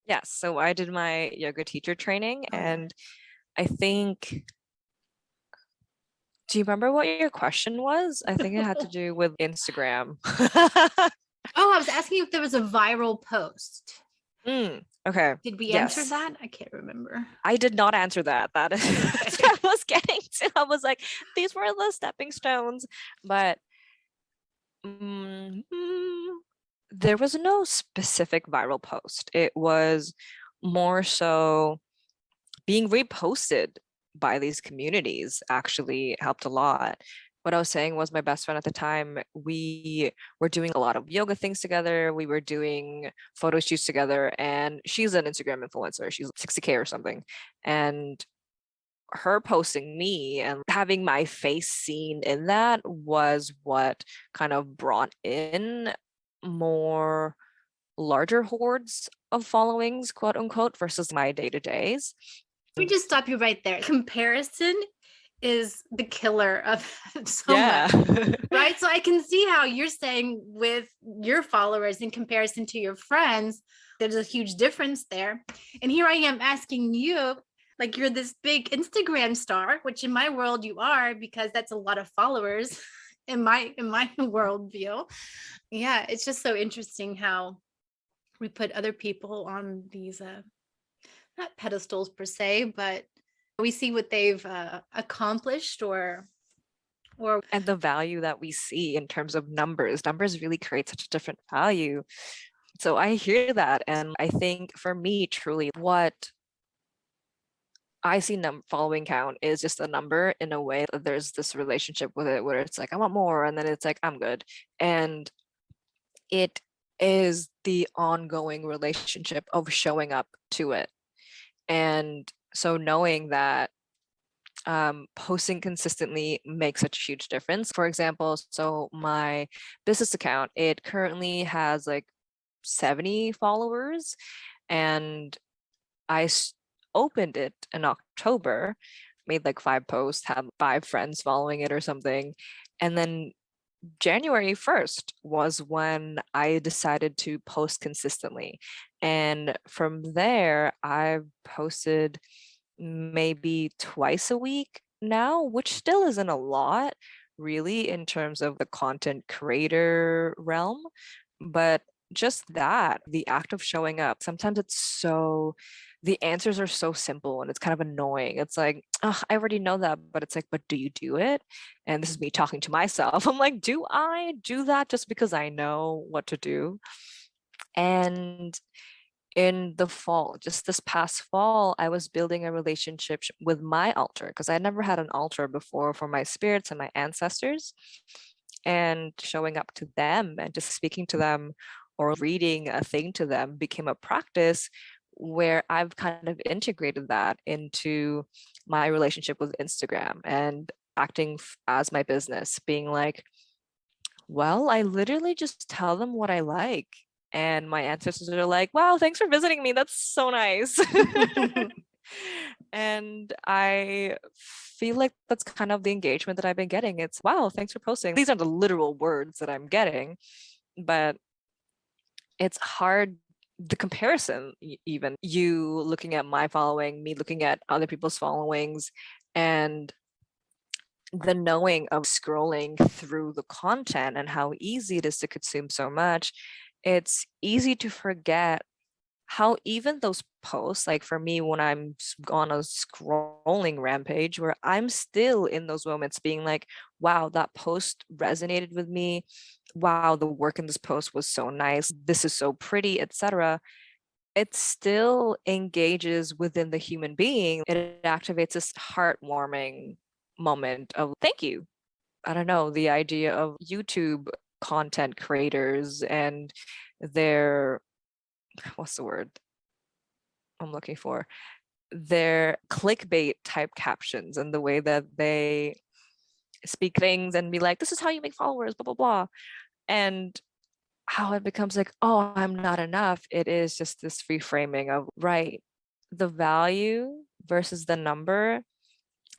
Yes, so I did my yoga teacher training, and I think, do you remember what your question was? I think it had to do with Instagram. Oh, I was asking if there was a viral post. Okay. Did we answer Yes. that? I can't remember. I did not answer that. That is what I was getting to. I was like, these were the stepping stones, but there was no specific viral post. It was more so being reposted by these communities actually helped a lot. What I was saying was my best friend at the time, we were doing a lot of yoga things together. We were doing photo shoots together, and she's an Instagram influencer. She's 60K or something. And her posting me and having my face seen in that was what kind of brought in more larger hordes of followings, quote unquote, versus my day-to-days. Let me just stop you right there. Comparison is the killer of so much, right? So I can see how you're saying with your followers in comparison to your friends, there's a huge difference there. And here I am asking you, like, you're this big Instagram star, which in my world you are, because that's a lot of followers in my worldview. Yeah, it's just so interesting how we put other people on these not pedestals per se, but we see what they've accomplished or and the value that we see in terms of numbers really create such a different value. So I hear that, and I think for me, truly, what I see following count is just a number in a way that there's this relationship with it where it's like, I want more, and then it's like, I'm good. And it is the ongoing relationship of showing up to it. And so knowing that posting consistently makes such a huge difference. For example, so my business account, it currently has like 70 followers, and I opened it in October, made like 5 posts, had 5 friends following it or something. And then January 1st was when I decided to post consistently. And from there, I've posted maybe twice a week now, which still isn't a lot, really, in terms of the content creator realm. But just that, the act of showing up, sometimes the answers are so simple and it's kind of annoying. It's like, oh, I already know that, but it's like, but do you do it? And this is me talking to myself. I'm like, do I do that just because I know what to do? And in the fall, just this past fall, I was building a relationship with my altar because I never had an altar before for my spirits and my ancestors. And showing up to them and just speaking to them or reading a thing to them became a practice where I've kind of integrated that into my relationship with Instagram and acting as my business, being like, well, I literally just tell them what I like. And my ancestors are like, wow, thanks for visiting me. That's so nice. And I feel like that's kind of the engagement that I've been getting. It's, wow, thanks for posting. These are the literal words that I'm getting, but it's hard. The comparison, even you looking at my following, me looking at other people's followings, and the knowing of scrolling through the content and how easy it is to consume so much, it's easy to forget how even those posts, like for me, when I'm on a scrolling rampage, where I'm still in those moments being like, wow, that post resonated with me. Wow, the work in this post was so nice. This is so pretty, etc. It still engages within the human being. It activates this heartwarming moment of thank you. I don't know, the idea of YouTube content creators and their, what's the word I'm looking for? Their clickbait type captions and the way that they speak things and be like, this is how you make followers, blah, blah, blah. And how it becomes like, oh, I'm not enough. It is just this reframing of, right, the value versus the number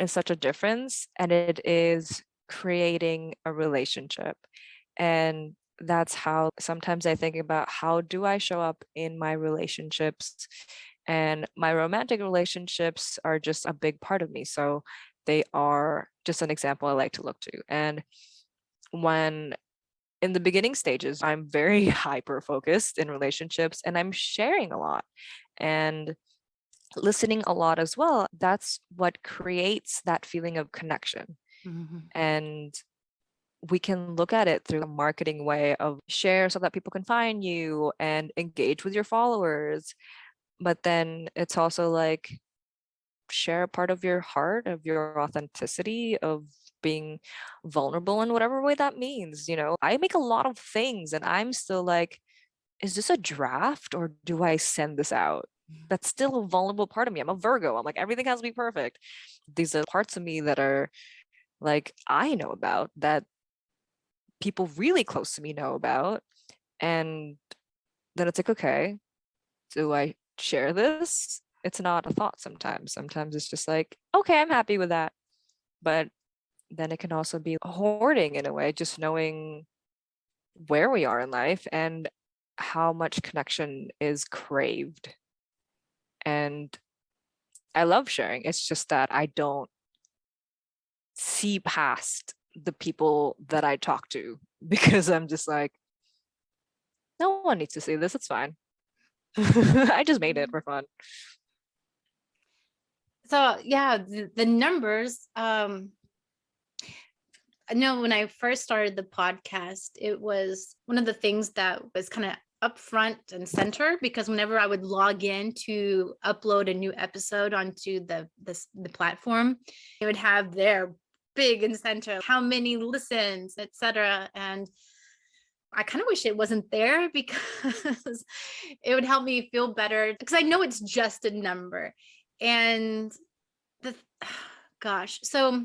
is such a difference. And it is creating a relationship. And that's how sometimes I think about how do I show up in my relationships, and my romantic relationships are just a big part of me. So they are just an example I like to look to. And when in the beginning stages, I'm very hyper focused in relationships and I'm sharing a lot and listening a lot as well. That's what creates that feeling of connection. And we can look at it through a marketing way of share so that people can find you and engage with your followers. But then it's also like share a part of your heart, of your authenticity, of being vulnerable in whatever way that means. You know, I make a lot of things and I'm still like, is this a draft or do I send this out? That's still a vulnerable part of me. I'm a Virgo. I'm like, everything has to be perfect. These are parts of me that are like, I know about, that people really close to me know about. And then it's like, okay, do I share this? It's not a thought sometimes. Sometimes it's just like, okay, I'm happy with that. But then it can also be hoarding in a way, just knowing where we are in life and how much connection is craved. And I love sharing. It's just that I don't see past the people that I talk to because I'm just like, no one needs to see this. It's fine. I just made it for fun. So yeah, the numbers, I know when I first started the podcast, it was one of the things that was kind of up front and center, because whenever I would log in to upload a new episode onto the platform, it would have their big and center, how many listens, etc. And I kind of wish it wasn't there, because it would help me feel better, because I know it's just a number. And the gosh, so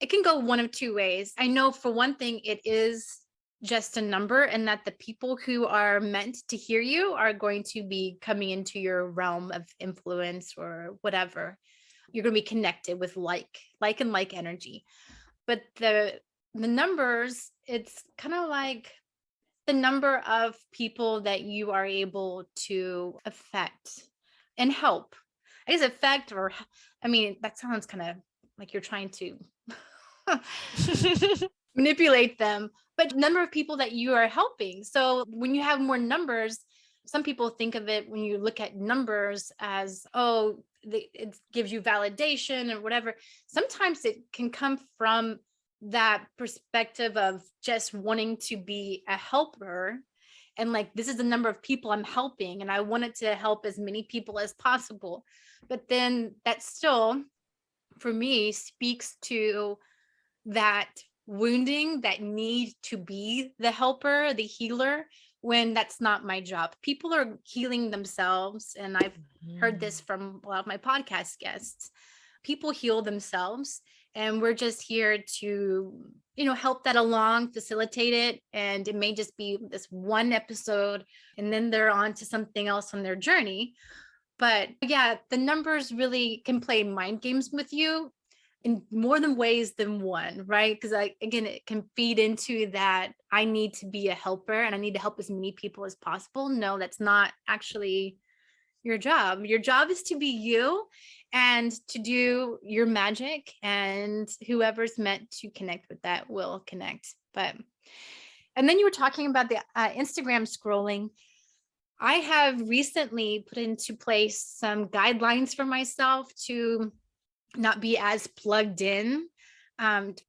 it can go one of two ways. I know for one thing, it is just a number, and that the people who are meant to hear you are going to be coming into your realm of influence or whatever. You're going to be connected with like and like energy. But the numbers, it's kind of like the number of people that you are able to affect and help. I guess affect, or I mean, that sounds kind of like you're trying to manipulate them, but number of people that you are helping. So when you have more numbers, some people think of it, when you look at numbers, as, oh, it gives you validation or whatever. Sometimes it can come from that perspective of just wanting to be a helper, and like, this is the number of people I'm helping and I wanted to help as many people as possible. But then that still, for me, speaks to that wounding, that need to be the helper, the healer, when that's not my job. People are healing themselves, and I've heard this from a lot of my podcast guests. People heal themselves, and we're just here to, help that along, facilitate it. And it may just be this one episode, and then they're on to something else on their journey. But yeah, the numbers really can play mind games with you in more than ways than one, right? Because again, it can feed into that I need to be a helper and I need to help as many people as possible. No, that's not actually your job. Your job is to be you and to do your magic, and whoever's meant to connect with that will connect. But And then you were talking about the Instagram scrolling. I have recently put into place some guidelines for myself to not be as plugged in,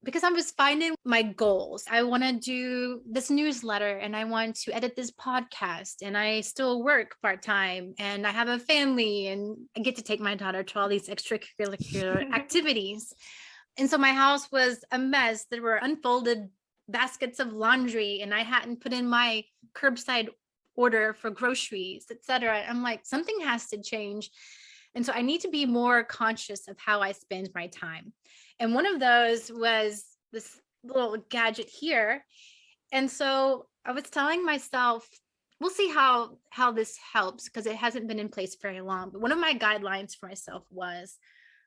because I was finding my goals. I want to do this newsletter and I want to edit this podcast, and I still work part-time and I have a family and I get to take my daughter to all these extracurricular activities. And so my house was a mess. There were unfolded baskets of laundry and I hadn't put in my curbside order for groceries, etc. I'm like, something has to change. And so I need to be more conscious of how I spend my time. And one of those was this little gadget here. And so I was telling myself, we'll see how this helps, because it hasn't been in place very long. But one of my guidelines for myself was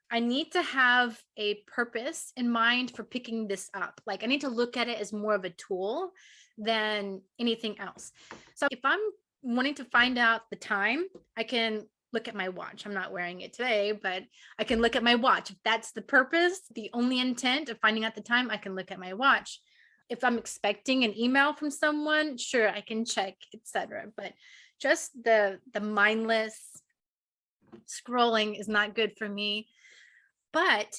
I need to have a purpose in mind for picking this up. Like, I need to look at it as more of a tool than anything else. So if I'm wanting to find out the time, I can look at my watch. I'm not wearing it today, but I can look at my watch. If that's the purpose, the only intent of finding out the time, I can look at my watch. If I'm expecting an email from someone, sure, I can check, etc. But just the mindless scrolling is not good for me. But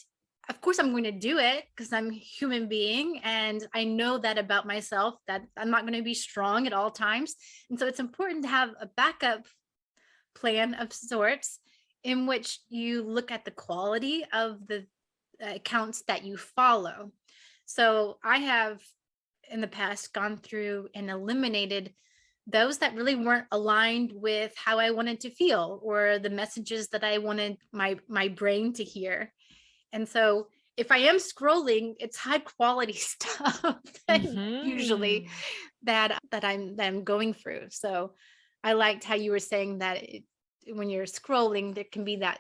of course I'm going to do it because I'm a human being and I know that about myself, that I'm not going to be strong at all times. And so it's important to have a backup plan of sorts in which you look at the quality of the accounts that you follow. So I have in the past gone through and eliminated those that really weren't aligned with how I wanted to feel or the messages that I wanted my brain to hear. And so if I am scrolling, it's high quality stuff usually that I'm going through. So I liked how you were saying that when you're scrolling, there can be that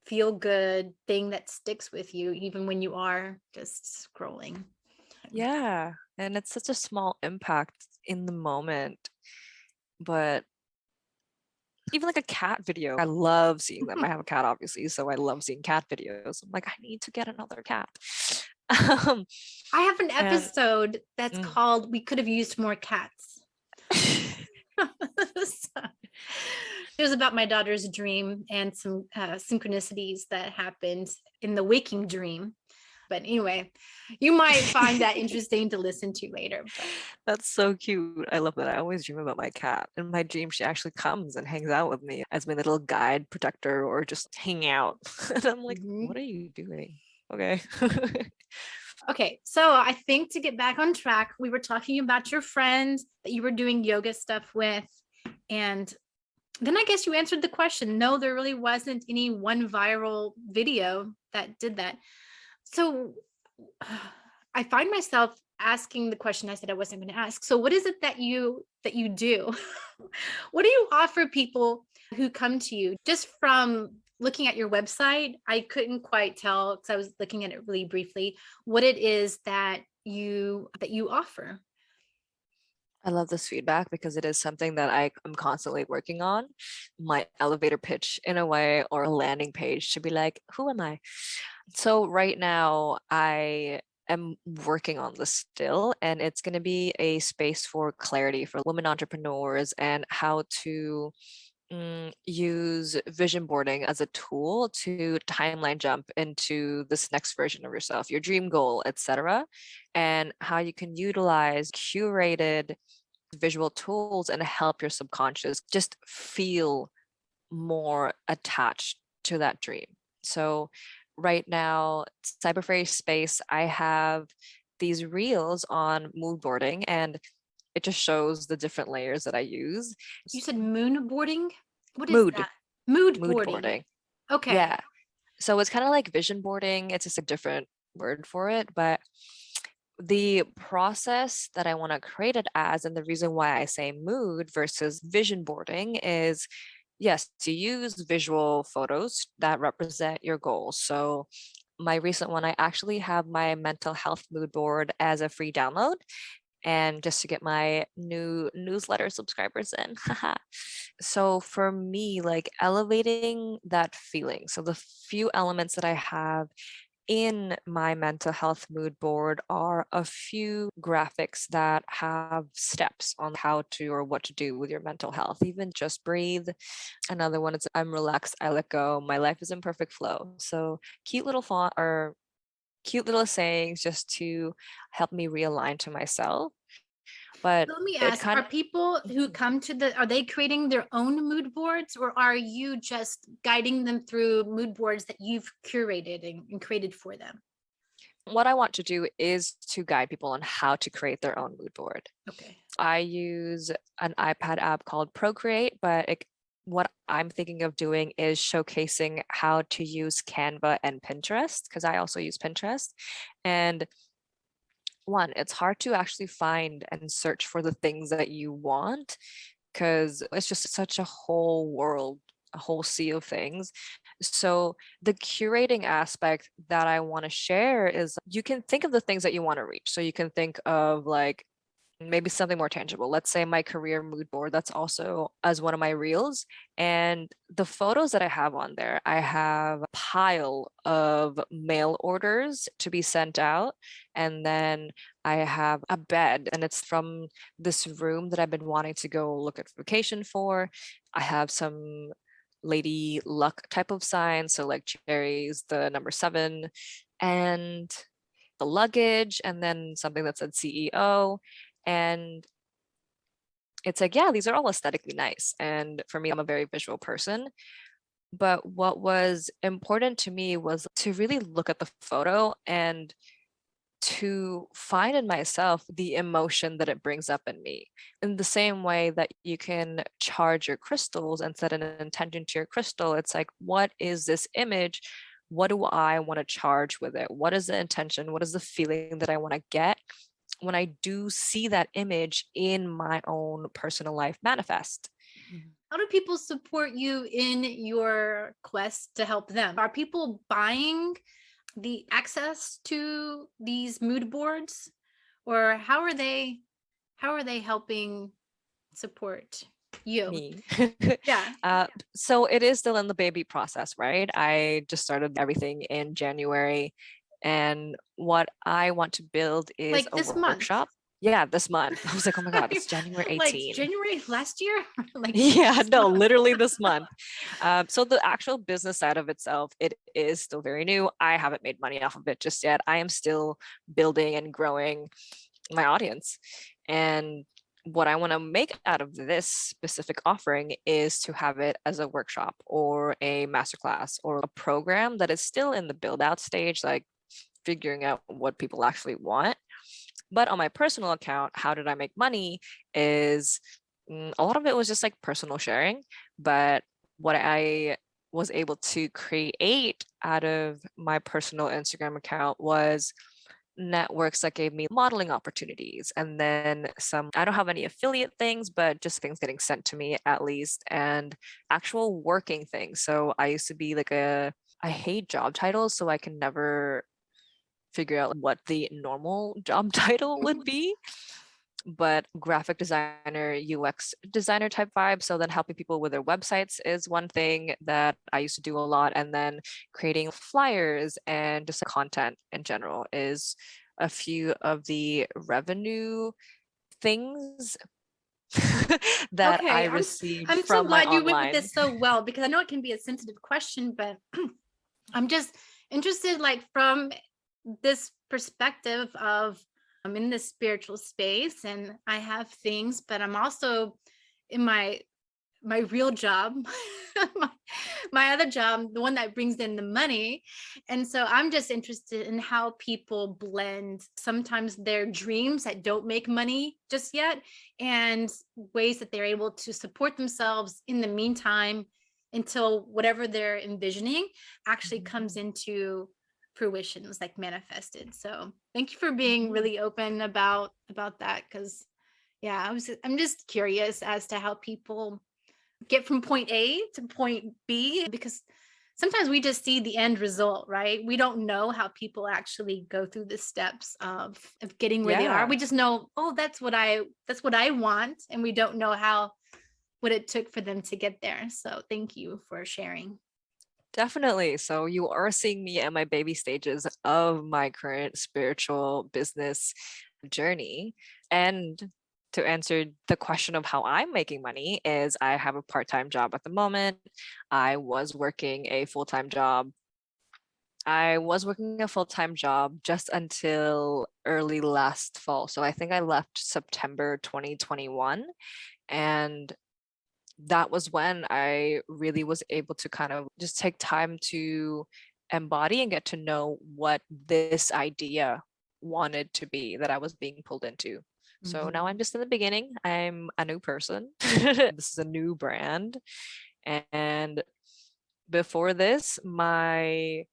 feel good thing that sticks with you, even when you are just scrolling. Yeah, and it's such a small impact in the moment, but even like a cat video, I love seeing them. I have a cat, obviously, so I love seeing cat videos. I'm like, I need to get another cat. I have an episode that's Mm. called "We Could Have Used More Cats." So, it was about my daughter's dream and some synchronicities that happened in the waking dream. But anyway, you might find that interesting to listen to later. But That's so cute. I love that. I always dream about my cat. In my dream, she actually comes and hangs out with me as my little guide, protector, or just hanging out. And I'm like, what are you doing? Okay. Okay, so I think to get back on track, we were talking about your friends that you were doing yoga stuff with. And then I guess you answered the question. No, there really wasn't any one viral video that did that. So I find myself asking the question I said I wasn't going to ask. So what is it that you do? What do you offer people who come to you? Just from looking at your website, I couldn't quite tell, because I was looking at it really briefly, what it is that you offer. I love this feedback because it is something that I am constantly working on. My elevator pitch in a way, or a landing page to be like, who am I? So right now I am working on this still, and it's going to be a space for clarity for women entrepreneurs and how to use vision boarding as a tool to timeline jump into this next version of yourself, your dream goal, etc., and how you can utilize curated visual tools and help your subconscious just feel more attached to that dream. So right now, Cyberfae space, I have these reels on Moodboarding, and it just shows the different layers that I use. You said moonboarding? What is Mood that? Mood boarding. boarding. Okay. Yeah. So it's kind of like vision boarding. It's just a different word for it, but the process that I want to create it as, and the reason why I say mood versus vision boarding is, yes, to use visual photos that represent your goals. So my recent one, I actually have my mental health mood board as a free download, and just to get my new newsletter subscribers in. So for me, like elevating that feeling. So the few elements that I have in my mental health mood board are a few graphics that have steps on how to or what to do with your mental health. Even just breathe. Another one is I'm relaxed, I let go. My life is in perfect flow. So cute little font or cute little sayings just to help me realign to myself. But Let me it ask, kind are of people who come to are they creating their own mood boards, or are you just guiding them through mood boards that you've curated and created for them? what I want to do is to guide people on how to create their own mood board. Okay. I use an iPad app called Procreate, but what I'm thinking of doing is showcasing how to use Canva and Pinterest, because I also use Pinterest. And one, it's hard to actually find and search for the things that you want because it's just such a whole world, a whole sea of things. So the curating aspect that I want to share is you can think of the things that you want to reach. So you can think of like maybe something more tangible. Let's say my career mood board, that's also as one of my reels. And the photos that I have on there, I have a pile of mail orders to be sent out. And then I have a bed, and it's from this room that I've been wanting to go look at vacation for. I have some lady luck type of signs. So like cherries, the number 7, and the luggage, and then something that said CEO. And it's like, yeah, these are all aesthetically nice. And for me, I'm a very visual person. But what was important to me was to really look at the photo and to find in myself the emotion that it brings up in me. In the same way that you can charge your crystals and set an intention to your crystal, it's like, what is this image? What do I want to charge with it? What is the intention? What is the feeling that I want to get when I do see that image in my own personal life manifest? How do people support you in your quest to help them? Are people buying the access to these mood boards, or how are they helping support you? Me. Yeah. So it is still in the baby process, right? I just started everything in January. And what I want to build is Like a this month. workshop. Yeah, this month. I was like, oh my God, it's January Like 18. January last year? Like Yeah, this no, month? literally this month. So the actual business side of itself, it is still very new. I haven't made money off of it just yet. I am still building and growing my audience. And what I want to make out of this specific offering is to have it as a workshop or a masterclass or a program that is still in the build out stage, like figuring out what people actually want. But on my personal account, how did I make money is a lot of it was just like personal sharing. But what I was able to create out of my personal Instagram account was networks that gave me modeling opportunities, and then some, I don't have any affiliate things, but just things getting sent to me at least, and actual working things. So I used to be like I hate job titles, so I can never figure out what the normal job title would be, but graphic designer, UX designer type vibe. So then helping people with their websites is one thing that I used to do a lot. And then creating flyers and just content in general is a few of the revenue things that I Okay, received I'm so from my glad you went with online. this so well, because I know it can be a sensitive question, but I'm just interested, like from this perspective of I'm in this spiritual space and I have things, but I'm also in my real job, my, my other job, the one that brings in the money. And so I'm just interested in how people blend sometimes their dreams that don't make money just yet, and ways that they're able to support themselves in the meantime until whatever they're envisioning actually comes into fruition, is like manifested. So thank you for being really open about that, because yeah, I'm just curious as to how people get from point A to point B, because sometimes we just see the end result, right? We don't know how people actually go through the steps of getting where they are. Yeah. We just know, oh, that's what I want, and we don't know what it took for them to get there. So thank you for sharing. Definitely. So you are seeing me at my baby stages of my current spiritual business journey. And to answer the question of how I'm making money is I have a part-time job at the moment. I was working a full-time job. I was working a full-time job just until early last fall. So I think I left September 2021. And that was when I really was able to kind of just take time to embody and get to know what this idea wanted to be that I was being pulled into. So now I'm just in the beginning. I'm a new person. This is a new brand. And before this, my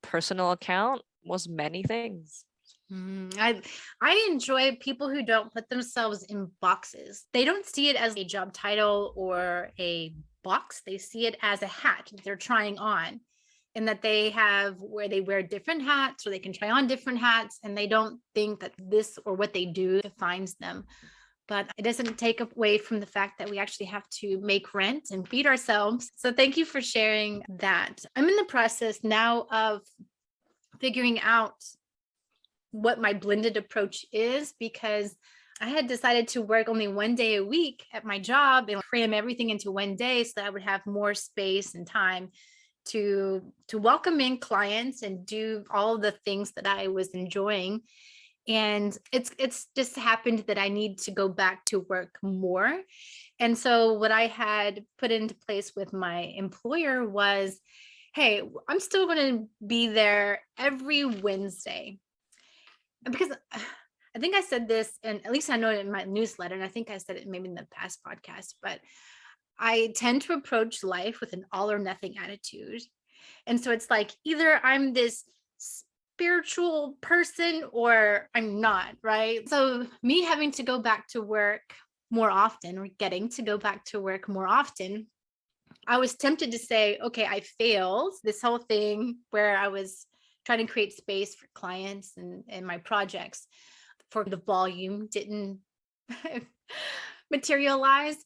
personal account was many things. I enjoy people who don't put themselves in boxes. They don't see it as a job title or a box. They see it as a hat that they're trying on, and that they have where they wear different hats or they can try on different hats, and they don't think that this or what they do defines them. But it doesn't take away from the fact that we actually have to make rent and feed ourselves. So thank you for sharing that. I'm in the process now of figuring out what my blended approach is, because I had decided to work only one day a week at my job and cram everything into one day so that I would have more space and time to welcome in clients and do all the things that I was enjoying. And it's just happened that I need to go back to work more. And so what I had put into place with my employer was, hey, I'm still going to be there every Wednesday. Because I think I said this, and at least I know it in my newsletter, and I think I said it maybe in the past podcast, but I tend to approach life with an all or nothing attitude. And so it's like either I'm this spiritual person or I'm not, right? So me having to go back to work more often, or getting to go back to work more often, I was tempted to say, okay, I failed this whole thing where I was trying to create space for clients and my projects for the volume didn't materialize.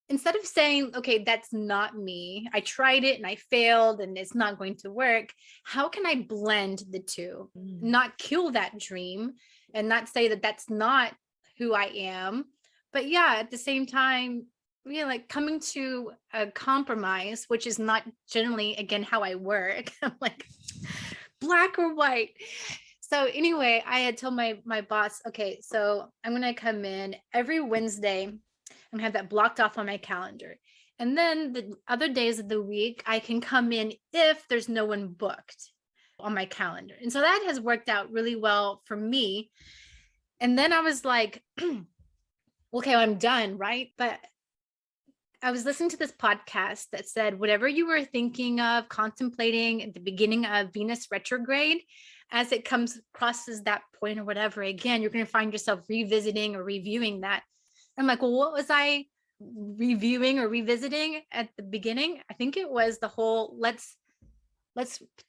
Instead of saying, okay, that's not me, I tried it and I failed and it's not going to work, how can I blend the two, not kill that dream and not say that that's not who I am, but yeah, at the same time, yeah, like coming to a compromise, which is not generally, again, how I work. I'm like black or white. So anyway, I had told my boss, okay, so I'm going to come in every Wednesday and have that blocked off on my calendar. And then the other days of the week, I can come in if there's no one booked on my calendar. And so that has worked out really well for me. And then I was like, okay, I'm done, right? But I was listening to this podcast that said, whatever you were thinking of, contemplating at the beginning of Venus retrograde, as it crosses that point or whatever, again, you're going to find yourself revisiting or reviewing that. I'm like, well, what was I reviewing or revisiting at the beginning? I think it was the whole, let's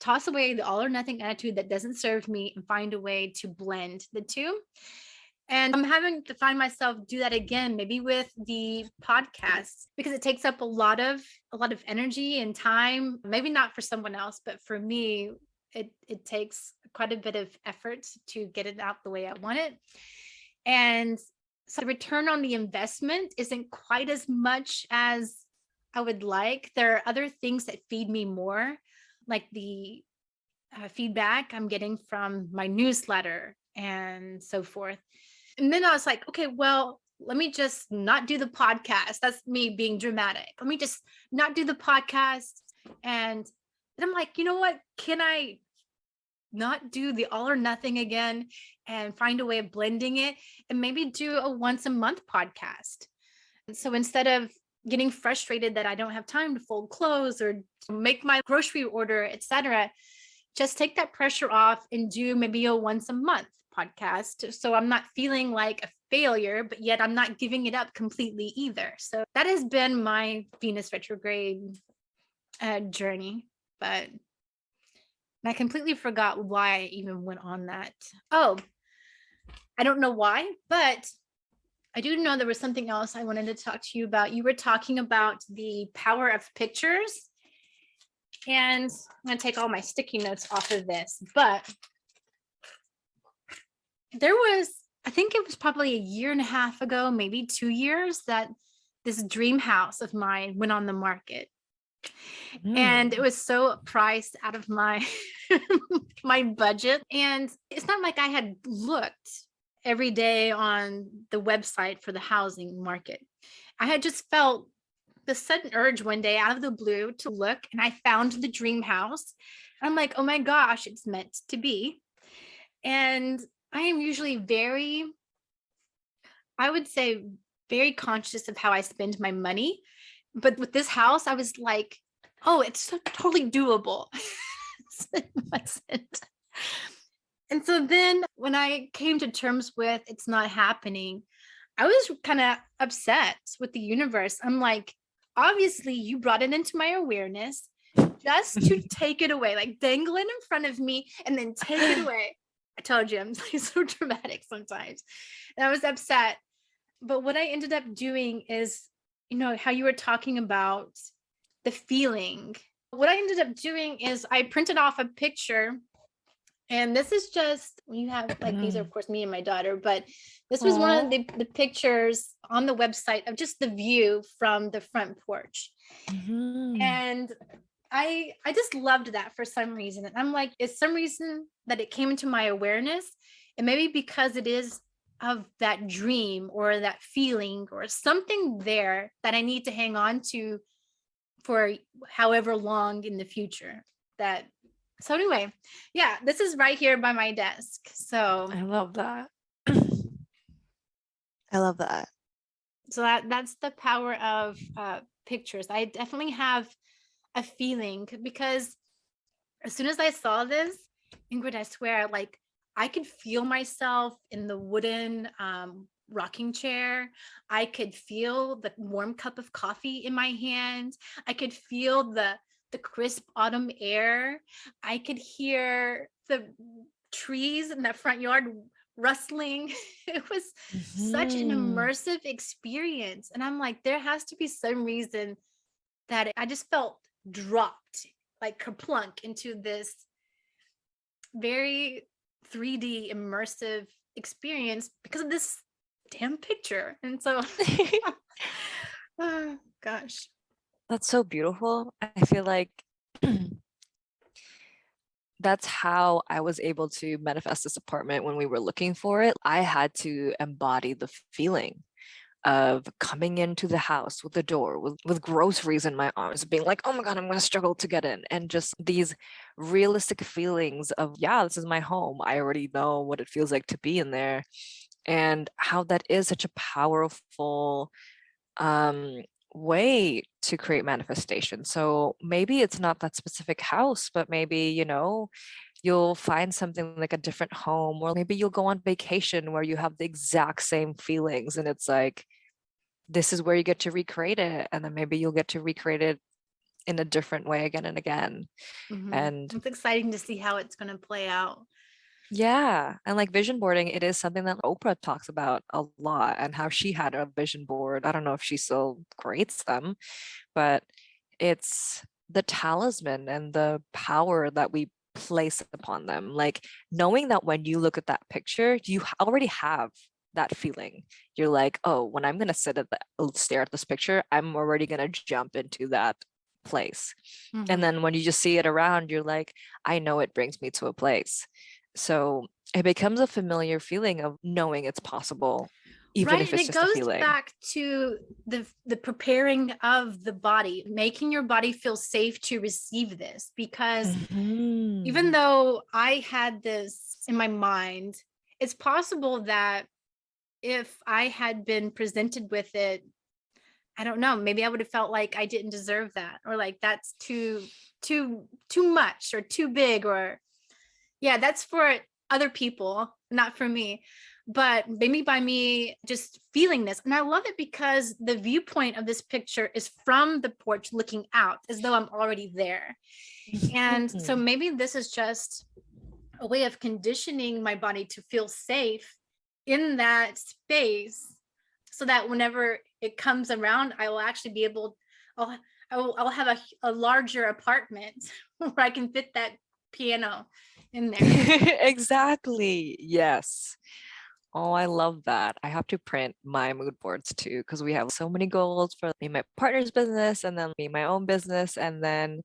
toss away the all or nothing attitude that doesn't serve me and find a way to blend the two. And I'm having to find myself do that again, maybe with the podcasts, because it takes up a lot of energy and time. Maybe not for someone else, but for me, it takes quite a bit of effort to get it out the way I want it. And so the return on the investment isn't quite as much as I would like. There are other things that feed me more, like the feedback I'm getting from my newsletter and so forth. And then I was like, okay, well, let me just not do the podcast. That's me being dramatic. Let me just not do the podcast. And I'm like, you know what? Can I not do the all or nothing again and find a way of blending it and maybe do a once a month podcast? So instead of getting frustrated that I don't have time to fold clothes or make my grocery order, etc., just take that pressure off and do maybe a once a month podcast. So I'm not feeling like a failure, but yet I'm not giving it up completely either. So that has been my Venus retrograde journey. But I completely forgot why I even went on that. Oh, I don't know why, but I do know there was something else I wanted to talk to you about. You were talking about the power of pictures. And I'm gonna take all my sticky notes off of this, but there was, I think it was probably a year and a half ago, maybe 2 years, that this dream house of mine went on the market. And it was so priced out of my my budget. And it's not like I had looked every day on the website for the housing market. I had just felt the sudden urge one day out of the blue to look, and I found the dream house. I'm like, oh my gosh, it's meant to be. And I am usually very, I would say, very conscious of how I spend my money. But with this house, I was like, oh, it's so totally doable. It wasn't. And so then when I came to terms with it's not happening, I was kind of upset with the universe. I'm like, obviously, you brought it into my awareness just to take it away, like dangle it in front of me and then take it away. I told you I'm like so dramatic sometimes. And I was upset. But what I ended up doing is, you know, how you were talking about the feeling. What I ended up doing is I printed off a picture. And this is just, you have like, these are of course me and my daughter, but this was one of the pictures on the website of just the view from the front porch. And I just loved that for some reason. And I'm like, it's some reason that it came into my awareness. And maybe because it is of that dream or that feeling or something there that I need to hang on to for however long in the future. So anyway, yeah, this is right here by my desk. So I love that. I love that. So that's the power of pictures. I definitely have a feeling, because as soon as I saw this, Ingrid, I swear, like I could feel myself in the wooden rocking chair. I could feel the warm cup of coffee in my hand. I could feel the crisp autumn air. I could hear the trees in the front yard rustling. It was such an immersive experience. And I'm like, there has to be some reason that I just felt dropped, like kerplunk, into this very 3D immersive experience because of this damn picture. And so, oh, gosh. That's so beautiful. I feel like that's how I was able to manifest this apartment when we were looking for it. I had to embody the feeling of coming into the house with the door, with groceries in my arms, being like, oh my God, I'm going to struggle to get in. And just these realistic feelings of, yeah, this is my home. I already know what it feels like to be in there. And how that is such a powerful way to create manifestation. So maybe it's not that specific house, but maybe, you know, you'll find something like a different home, or maybe you'll go on vacation where you have the exact same feelings and it's like, this is where you get to recreate it. And then maybe you'll get to recreate it in a different way again and again. And it's exciting to see how it's going to play out. Yeah. And like vision boarding, it is something that Oprah talks about a lot, and how she had a vision board. I don't know if she still creates them, but it's the talisman and the power that we place upon them. Like knowing that when you look at that picture, you already have that feeling. You're like, oh, when I'm going to stare at this picture, I'm already going to jump into that place. And then when you just see it around, you're like, I know it brings me to a place. So it becomes a familiar feeling of knowing it's possible, even if it's just a feeling. It goes back to the preparing of the body, making your body feel safe to receive this. Because even though I had this in my mind, it's possible that if I had been presented with it, I don't know, maybe I would have felt like I didn't deserve that, or like that's too much or too big, or yeah, that's for other people, not for me. But maybe by me just feeling this, and I love it because the viewpoint of this picture is from the porch looking out as though I'm already there. And so maybe this is just a way of conditioning my body to feel safe in that space, so that whenever it comes around, I will actually be able, I'll have a larger apartment where I can fit that piano in there. Exactly. Yes. Oh, I love that. I have to print my mood boards too, because we have so many goals for me, my partner's business, and then me, my own business, and then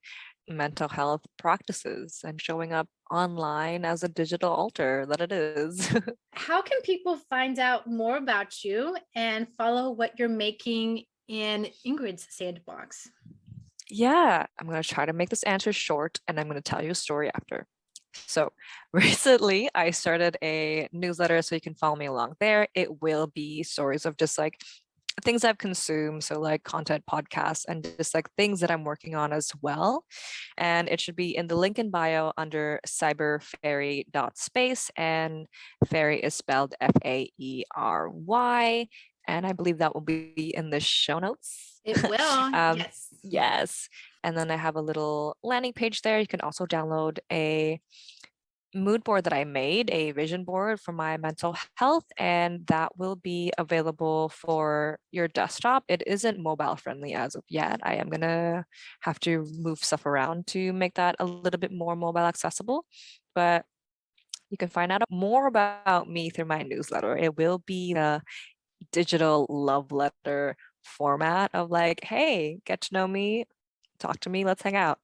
mental health practices and showing up online as a digital altar that it is. How can people find out more about you and follow what you're making in Ingrid's sandbox? Yeah, I'm going to try to make this answer short and I'm going to tell you a story after. So recently I started a newsletter so you can follow me along there. It will be stories of just like things I've consumed. So like content podcasts and just like things that I'm working on as well. And it should be in the link in bio under cyberfairy.space, and fairy is spelled Faery. And I believe that will be in the show notes. It will. Yes. Yes. And then I have a little landing page there. You can also download a mood board that I made, a vision board for my mental health, and that will be available for your desktop. It isn't mobile friendly as of yet. I am gonna have to move stuff around to make that a little bit more mobile accessible, but you can find out more about me through my newsletter. It will be a digital love letter format of like, hey, get to know me, talk to me, let's hang out.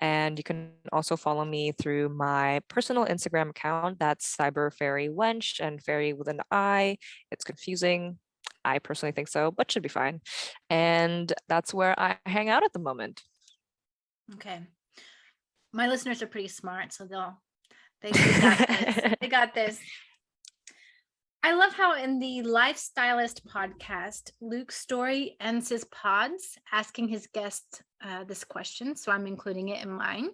And you can also follow me through my personal Instagram account. That's cyberfairywench, and fairy with an I. It's confusing. I personally think so, but should be fine. And that's where I hang out at the moment. Okay. My listeners are pretty smart, so they got this. They got this. I love how in the Lifestylist podcast, Luke Story ends his pods asking his guests this question. So I'm including it in mine.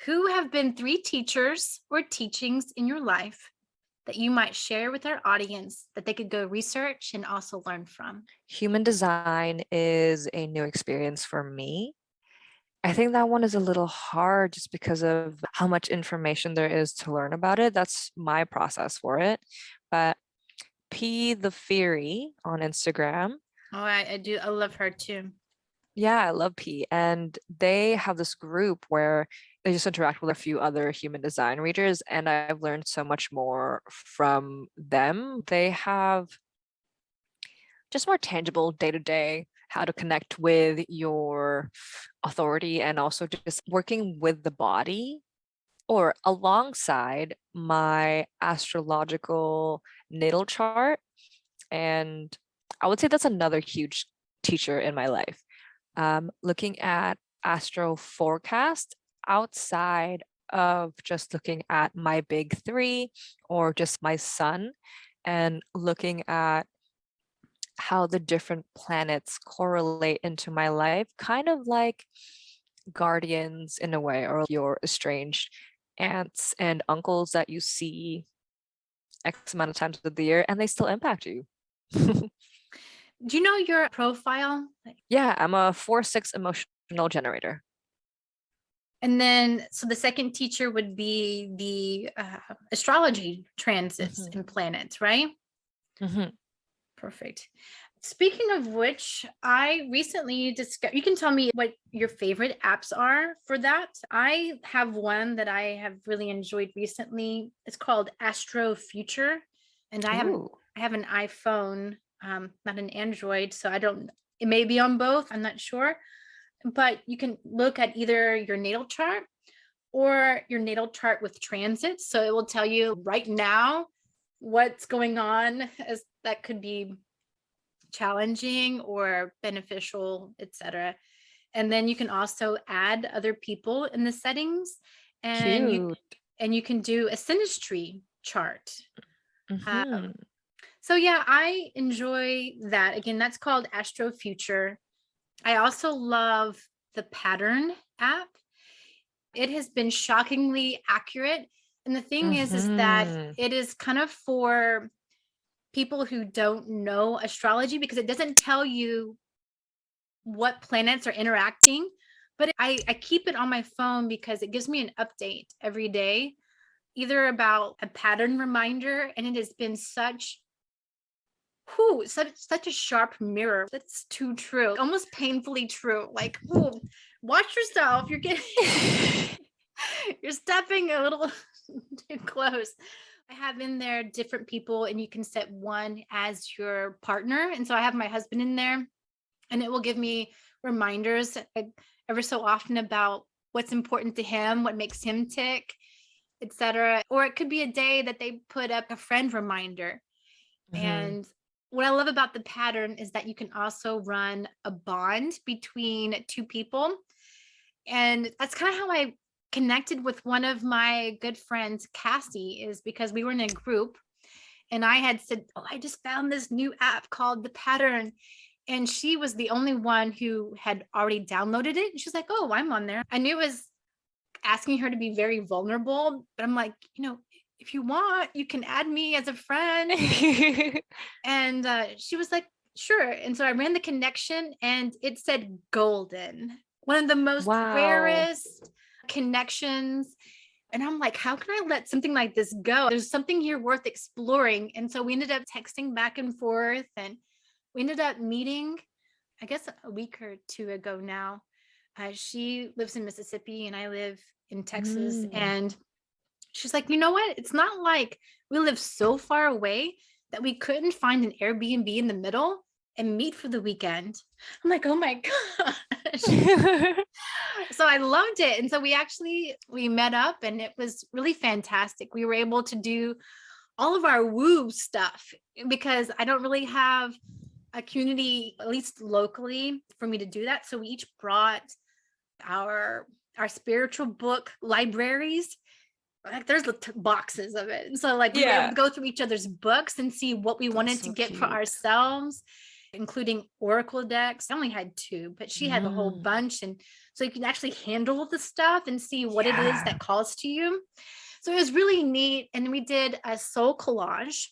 Who have been 3 teachers or teachings in your life that you might share with our audience that they could go research and also learn from? Human design is a new experience for me. I think that one is a little hard just because of how much information there is to learn about it. That's my process for it. But P the Fairy on Instagram. Oh, I do. I love her too. Yeah, I love P. And they have this group where they just interact with a few other human design readers. And I've learned so much more from them. They have just more tangible day to day how to connect with your authority and also just working with the body or alongside my astrological natal chart. And I would say that's another huge teacher in my life. Looking at Astro forecast outside of just looking at my big 3 or just my sun, and looking at how the different planets correlate into my life, kind of like guardians in a way, or your estranged aunts and uncles that you see X amount of times of the year and they still impact you. Do you know your profile? Yeah, I'm a 4/6 emotional generator. And then, so the second teacher would be the astrology transits and planets, right? Perfect. Speaking of which, I recently discovered, you can tell me what your favorite apps are for that. I have one that I have really enjoyed recently. It's called Astro Future. And I have an iPhone, not an Android. So it may be on both. I'm not sure. But you can look at either your natal chart or your natal chart with transits. So it will tell you right now what's going on, as that could be challenging or beneficial, etc. And then you can also add other people in the settings, and you can do a synastry chart. So yeah, I enjoy that. Again, that's called Astro Future. I also love the Pattern app. It has been shockingly accurate. And the thing is that it is kind of for people who don't know astrology, because it doesn't tell you what planets are interacting. But I keep it on my phone because it gives me an update every day, either about a pattern reminder. And it has been such whew, such a sharp mirror. That's too true. Almost painfully true. Like, ooh, watch yourself. You're getting you're stepping a little too close. I have in there different people, and you can set one as your partner. And so I have my husband in there, and it will give me reminders ever so often about what's important to him, what makes him tick, etc. Or it could be a day that they put up a friend reminder. And what I love about the pattern is that you can also run a bond between two people. And that's kind of how I connected with one of my good friends, Cassie, is because we were in a group and I had said, oh, I just found this new app called The Pattern. And she was the only one who had already downloaded it. And she's like, oh, I'm on there. I knew it was asking her to be very vulnerable, but I'm like, if you want, you can add me as a friend. And she was like, sure. And so I ran the connection and it said golden, one of the most rarest connections. And I'm like, how can I let something like this go? There's something here worth exploring. And so we ended up texting back and forth, and we ended up meeting, I guess, a week or two ago now. She lives in Mississippi and I live in Texas. And she's like, you know what? It's not like we live so far away that we couldn't find an Airbnb in the middle and meet for the weekend. I'm like, oh my gosh. So I loved it. And so we met up and it was really fantastic. We were able to do all of our woo stuff because I don't really have a community, at least locally, for me to do that. So we each brought our spiritual book libraries. Like there's boxes of it. And so like we were able to go through each other's books and see what we wanted to get for ourselves, including oracle decks. I only had 2, but she had a whole bunch. And so you can actually handle the stuff and see what it is that calls to you. So it was really neat. And we did a soul collage,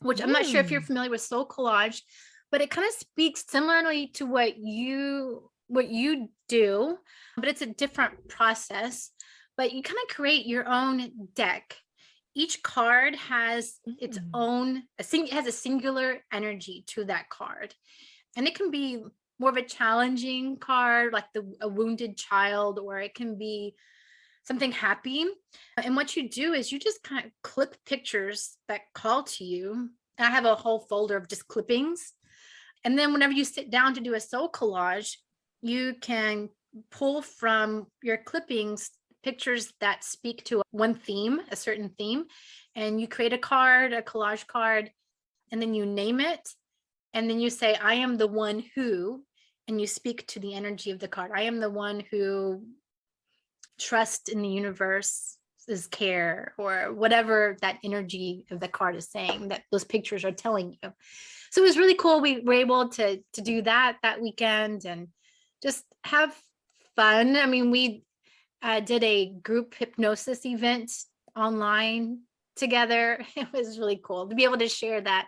which I'm not sure if you're familiar with soul collage, but it kind of speaks similarly to what you do, but it's a different process. But you kind of create your own deck. Each card has its own, has a singular energy to that card. And it can be more of a challenging card, like a wounded child, or it can be something happy. And what you do is you just kind of clip pictures that call to you. I have a whole folder of just clippings. And then whenever you sit down to do a soul collage, you can pull from your clippings pictures that speak to one theme, a certain theme, and you create a collage card, and then you name it. And then you say, I am the one who, and you speak to the energy of the card. I am the one who trusts in the universe's care, or whatever that energy of the card is saying that those pictures are telling you. So it was really cool. We were able to do that weekend and just have fun. I mean, we did a group hypnosis event online together. It was really cool to be able to share that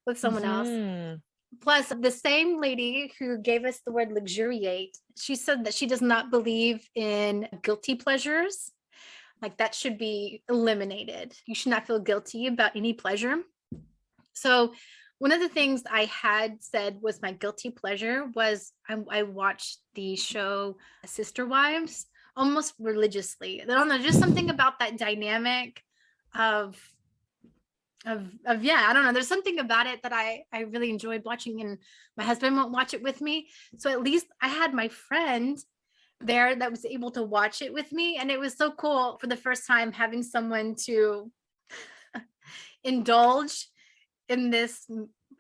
with someone else. Plus, the same lady who gave us the word luxuriate, she said that she does not believe in guilty pleasures. Like that should be eliminated. You should not feel guilty about any pleasure. So one of the things I had said was my guilty pleasure was I watched the show Sister Wives almost religiously. I don't know, just something about that dynamic of I don't know. There's something about it that I really enjoyed watching, and my husband won't watch it with me. So at least I had my friend there that was able to watch it with me. And it was so cool for the first time having someone to indulge in this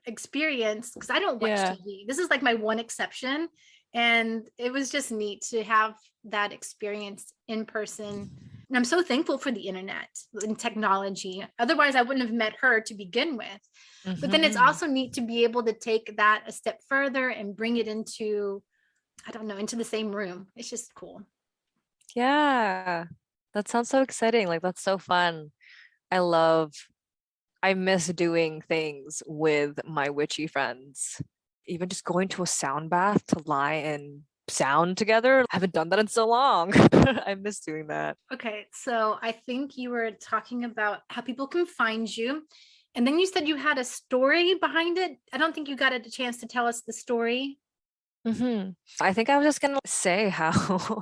experience, because I don't watch TV. This is like my one exception. And it was just neat to have that experience in person. And I'm so thankful for the internet and technology. Otherwise, I wouldn't have met her to begin with. But then it's also neat to be able to take that a step further and bring it into, I don't know, into the same room. It's just cool. Yeah, that sounds so exciting. Like, that's so fun. I miss doing things with my witchy friends. Even just going to a sound bath to lie in sound together. I haven't done that in so long. I miss doing that. Okay, so I think you were talking about how people can find you. And then you said you had a story behind it. I don't think you got a chance to tell us the story. I think I was just gonna say how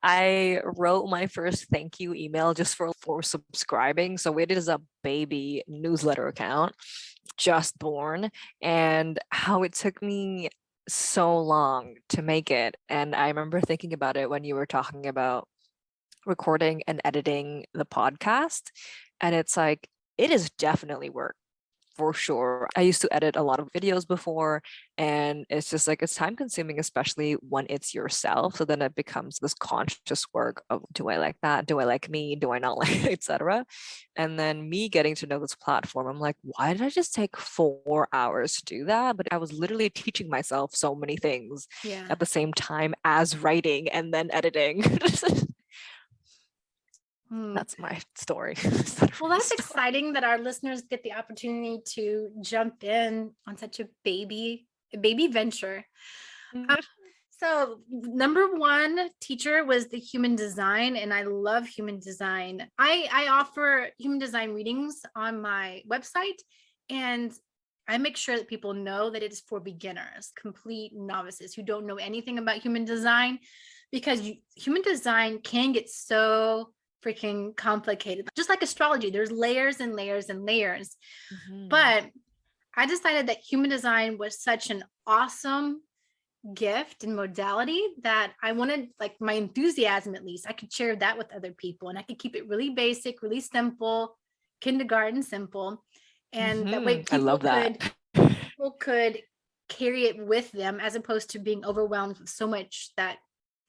I wrote my first thank you email just for subscribing. So it is a baby newsletter account, just born, and how it took me so long to make it. And I remember thinking about it when you were talking about recording and editing the podcast, and it's like it is definitely work for sure. I used to edit a lot of videos before, and it's just like it's time consuming, especially when it's yourself. So then it becomes this conscious work of, do I like that? Do I like me? Do I not like, etc. And then me getting to know this platform, I'm like, why did I just take 4 hours to do that? But I was literally teaching myself so many things Yeah. at the same time as writing and then editing. That's my story. Well, that's exciting that our listeners get the opportunity to jump in on such a baby venture. So number one teacher was the human design, and I love human design. I offer human design readings on my website, and I make sure that people know that it is for beginners, complete novices who don't know anything about human design, because human design can get so freaking complicated. Just like astrology, there's layers and layers and layers. But I decided that human design was such an awesome gift and modality that I wanted, like, my enthusiasm, at least I could share that with other people, and I could keep it really basic, really simple, kindergarten simple. And that way I love that. people could carry it with them, as opposed to being overwhelmed with so much that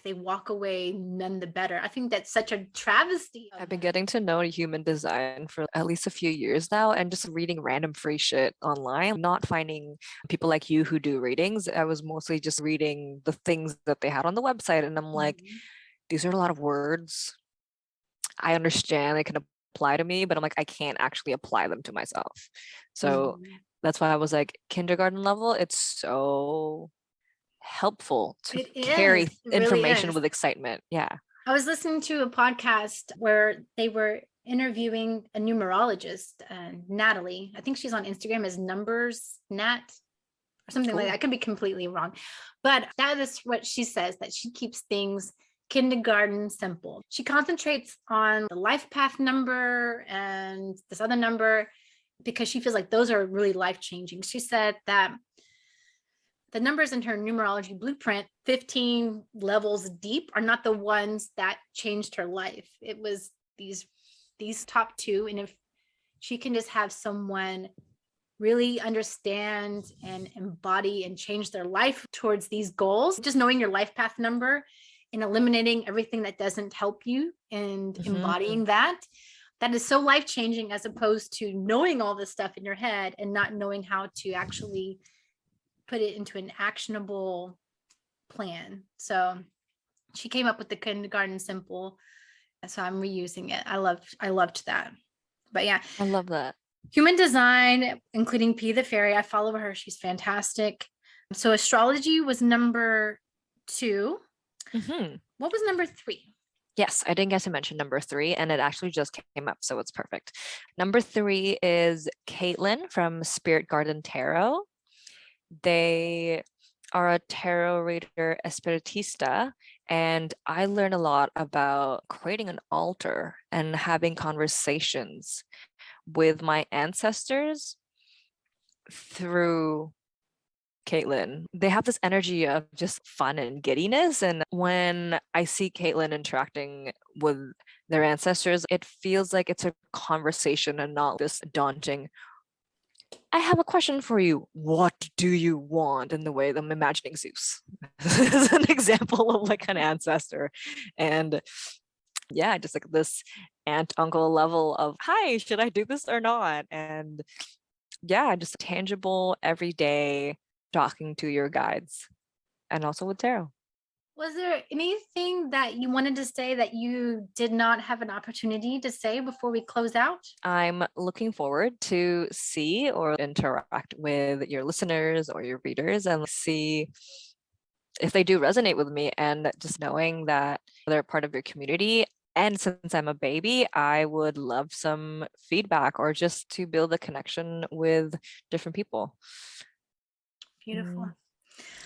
they walk away none the better. I think that's such a travesty. I've been getting to know human design for at least a few years now, and just reading random free shit online, not finding people like you who do readings. I was mostly just reading the things that they had on the website, and I'm like, these are a lot of words. I understand they can apply to me, but I'm like, I can't actually apply them to myself. So that's why I was like, kindergarten level, it's so helpful to carry information with excitement. Yeah. I was listening to a podcast where they were interviewing a numerologist, Natalie. I think she's on Instagram as Numbers Nat or something like that. I could be completely wrong, but that is what she says, that she keeps things kindergarten simple. She concentrates on the life path number and this other number because she feels like those are really life-changing. She said that the numbers in her numerology blueprint, 15 levels deep, are not the ones that changed her life. It was these top two. And if she can just have someone really understand and embody and change their life towards these goals, just knowing your life path number and eliminating everything that doesn't help you and embodying that is so life-changing, as opposed to knowing all this stuff in your head and not knowing how to actually put it into an actionable plan. So she came up with the kindergarten simple. So I'm reusing it. I loved that. But yeah, I love that. Human design, including P the Fairy. I follow her. She's fantastic. So astrology was number 2. What was number 3? Yes, I didn't get to mention number 3, and it actually just came up, so it's perfect. Number 3 is Kaitlyn from Spirit Garden Tarot. They are a tarot reader espiritista, and I learned a lot about creating an altar and having conversations with my ancestors through Kaitlyn. They have this energy of just fun and giddiness, and when I see Kaitlyn interacting with their ancestors, it feels like it's a conversation and not this daunting, I have a question for you. What do you want? In the way that I'm imagining Zeus as an example of like an ancestor. And yeah, just like this aunt uncle level of, hi, should I do this or not? And yeah, just tangible, everyday talking to your guides, and also with tarot. Was there anything that you wanted to say that you did not have an opportunity to say before we close out? I'm looking forward to see or interact with your listeners or your readers and see if they do resonate with me, and just knowing that they're part of your community. And since I'm a baby, I would love some feedback or just to build a connection with different people. Beautiful.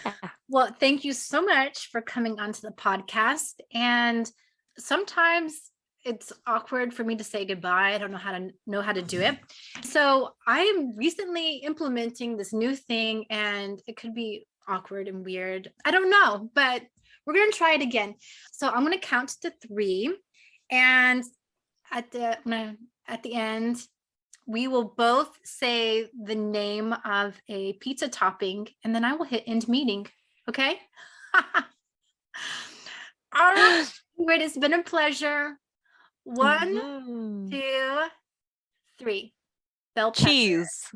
Yeah. Well, thank you so much for coming onto the podcast. And sometimes it's awkward for me to say goodbye. I don't know how to do it. So I'm recently implementing this new thing, and it could be awkward and weird. I don't know, but we're going to try it again. So I'm going to count to 3, and at the end, we will both say the name of a pizza topping, and then I will hit end meeting. Okay. All right, Ingrid, it's been a pleasure. 1, Mhm. 2, 3. Bell pepper. Cheese.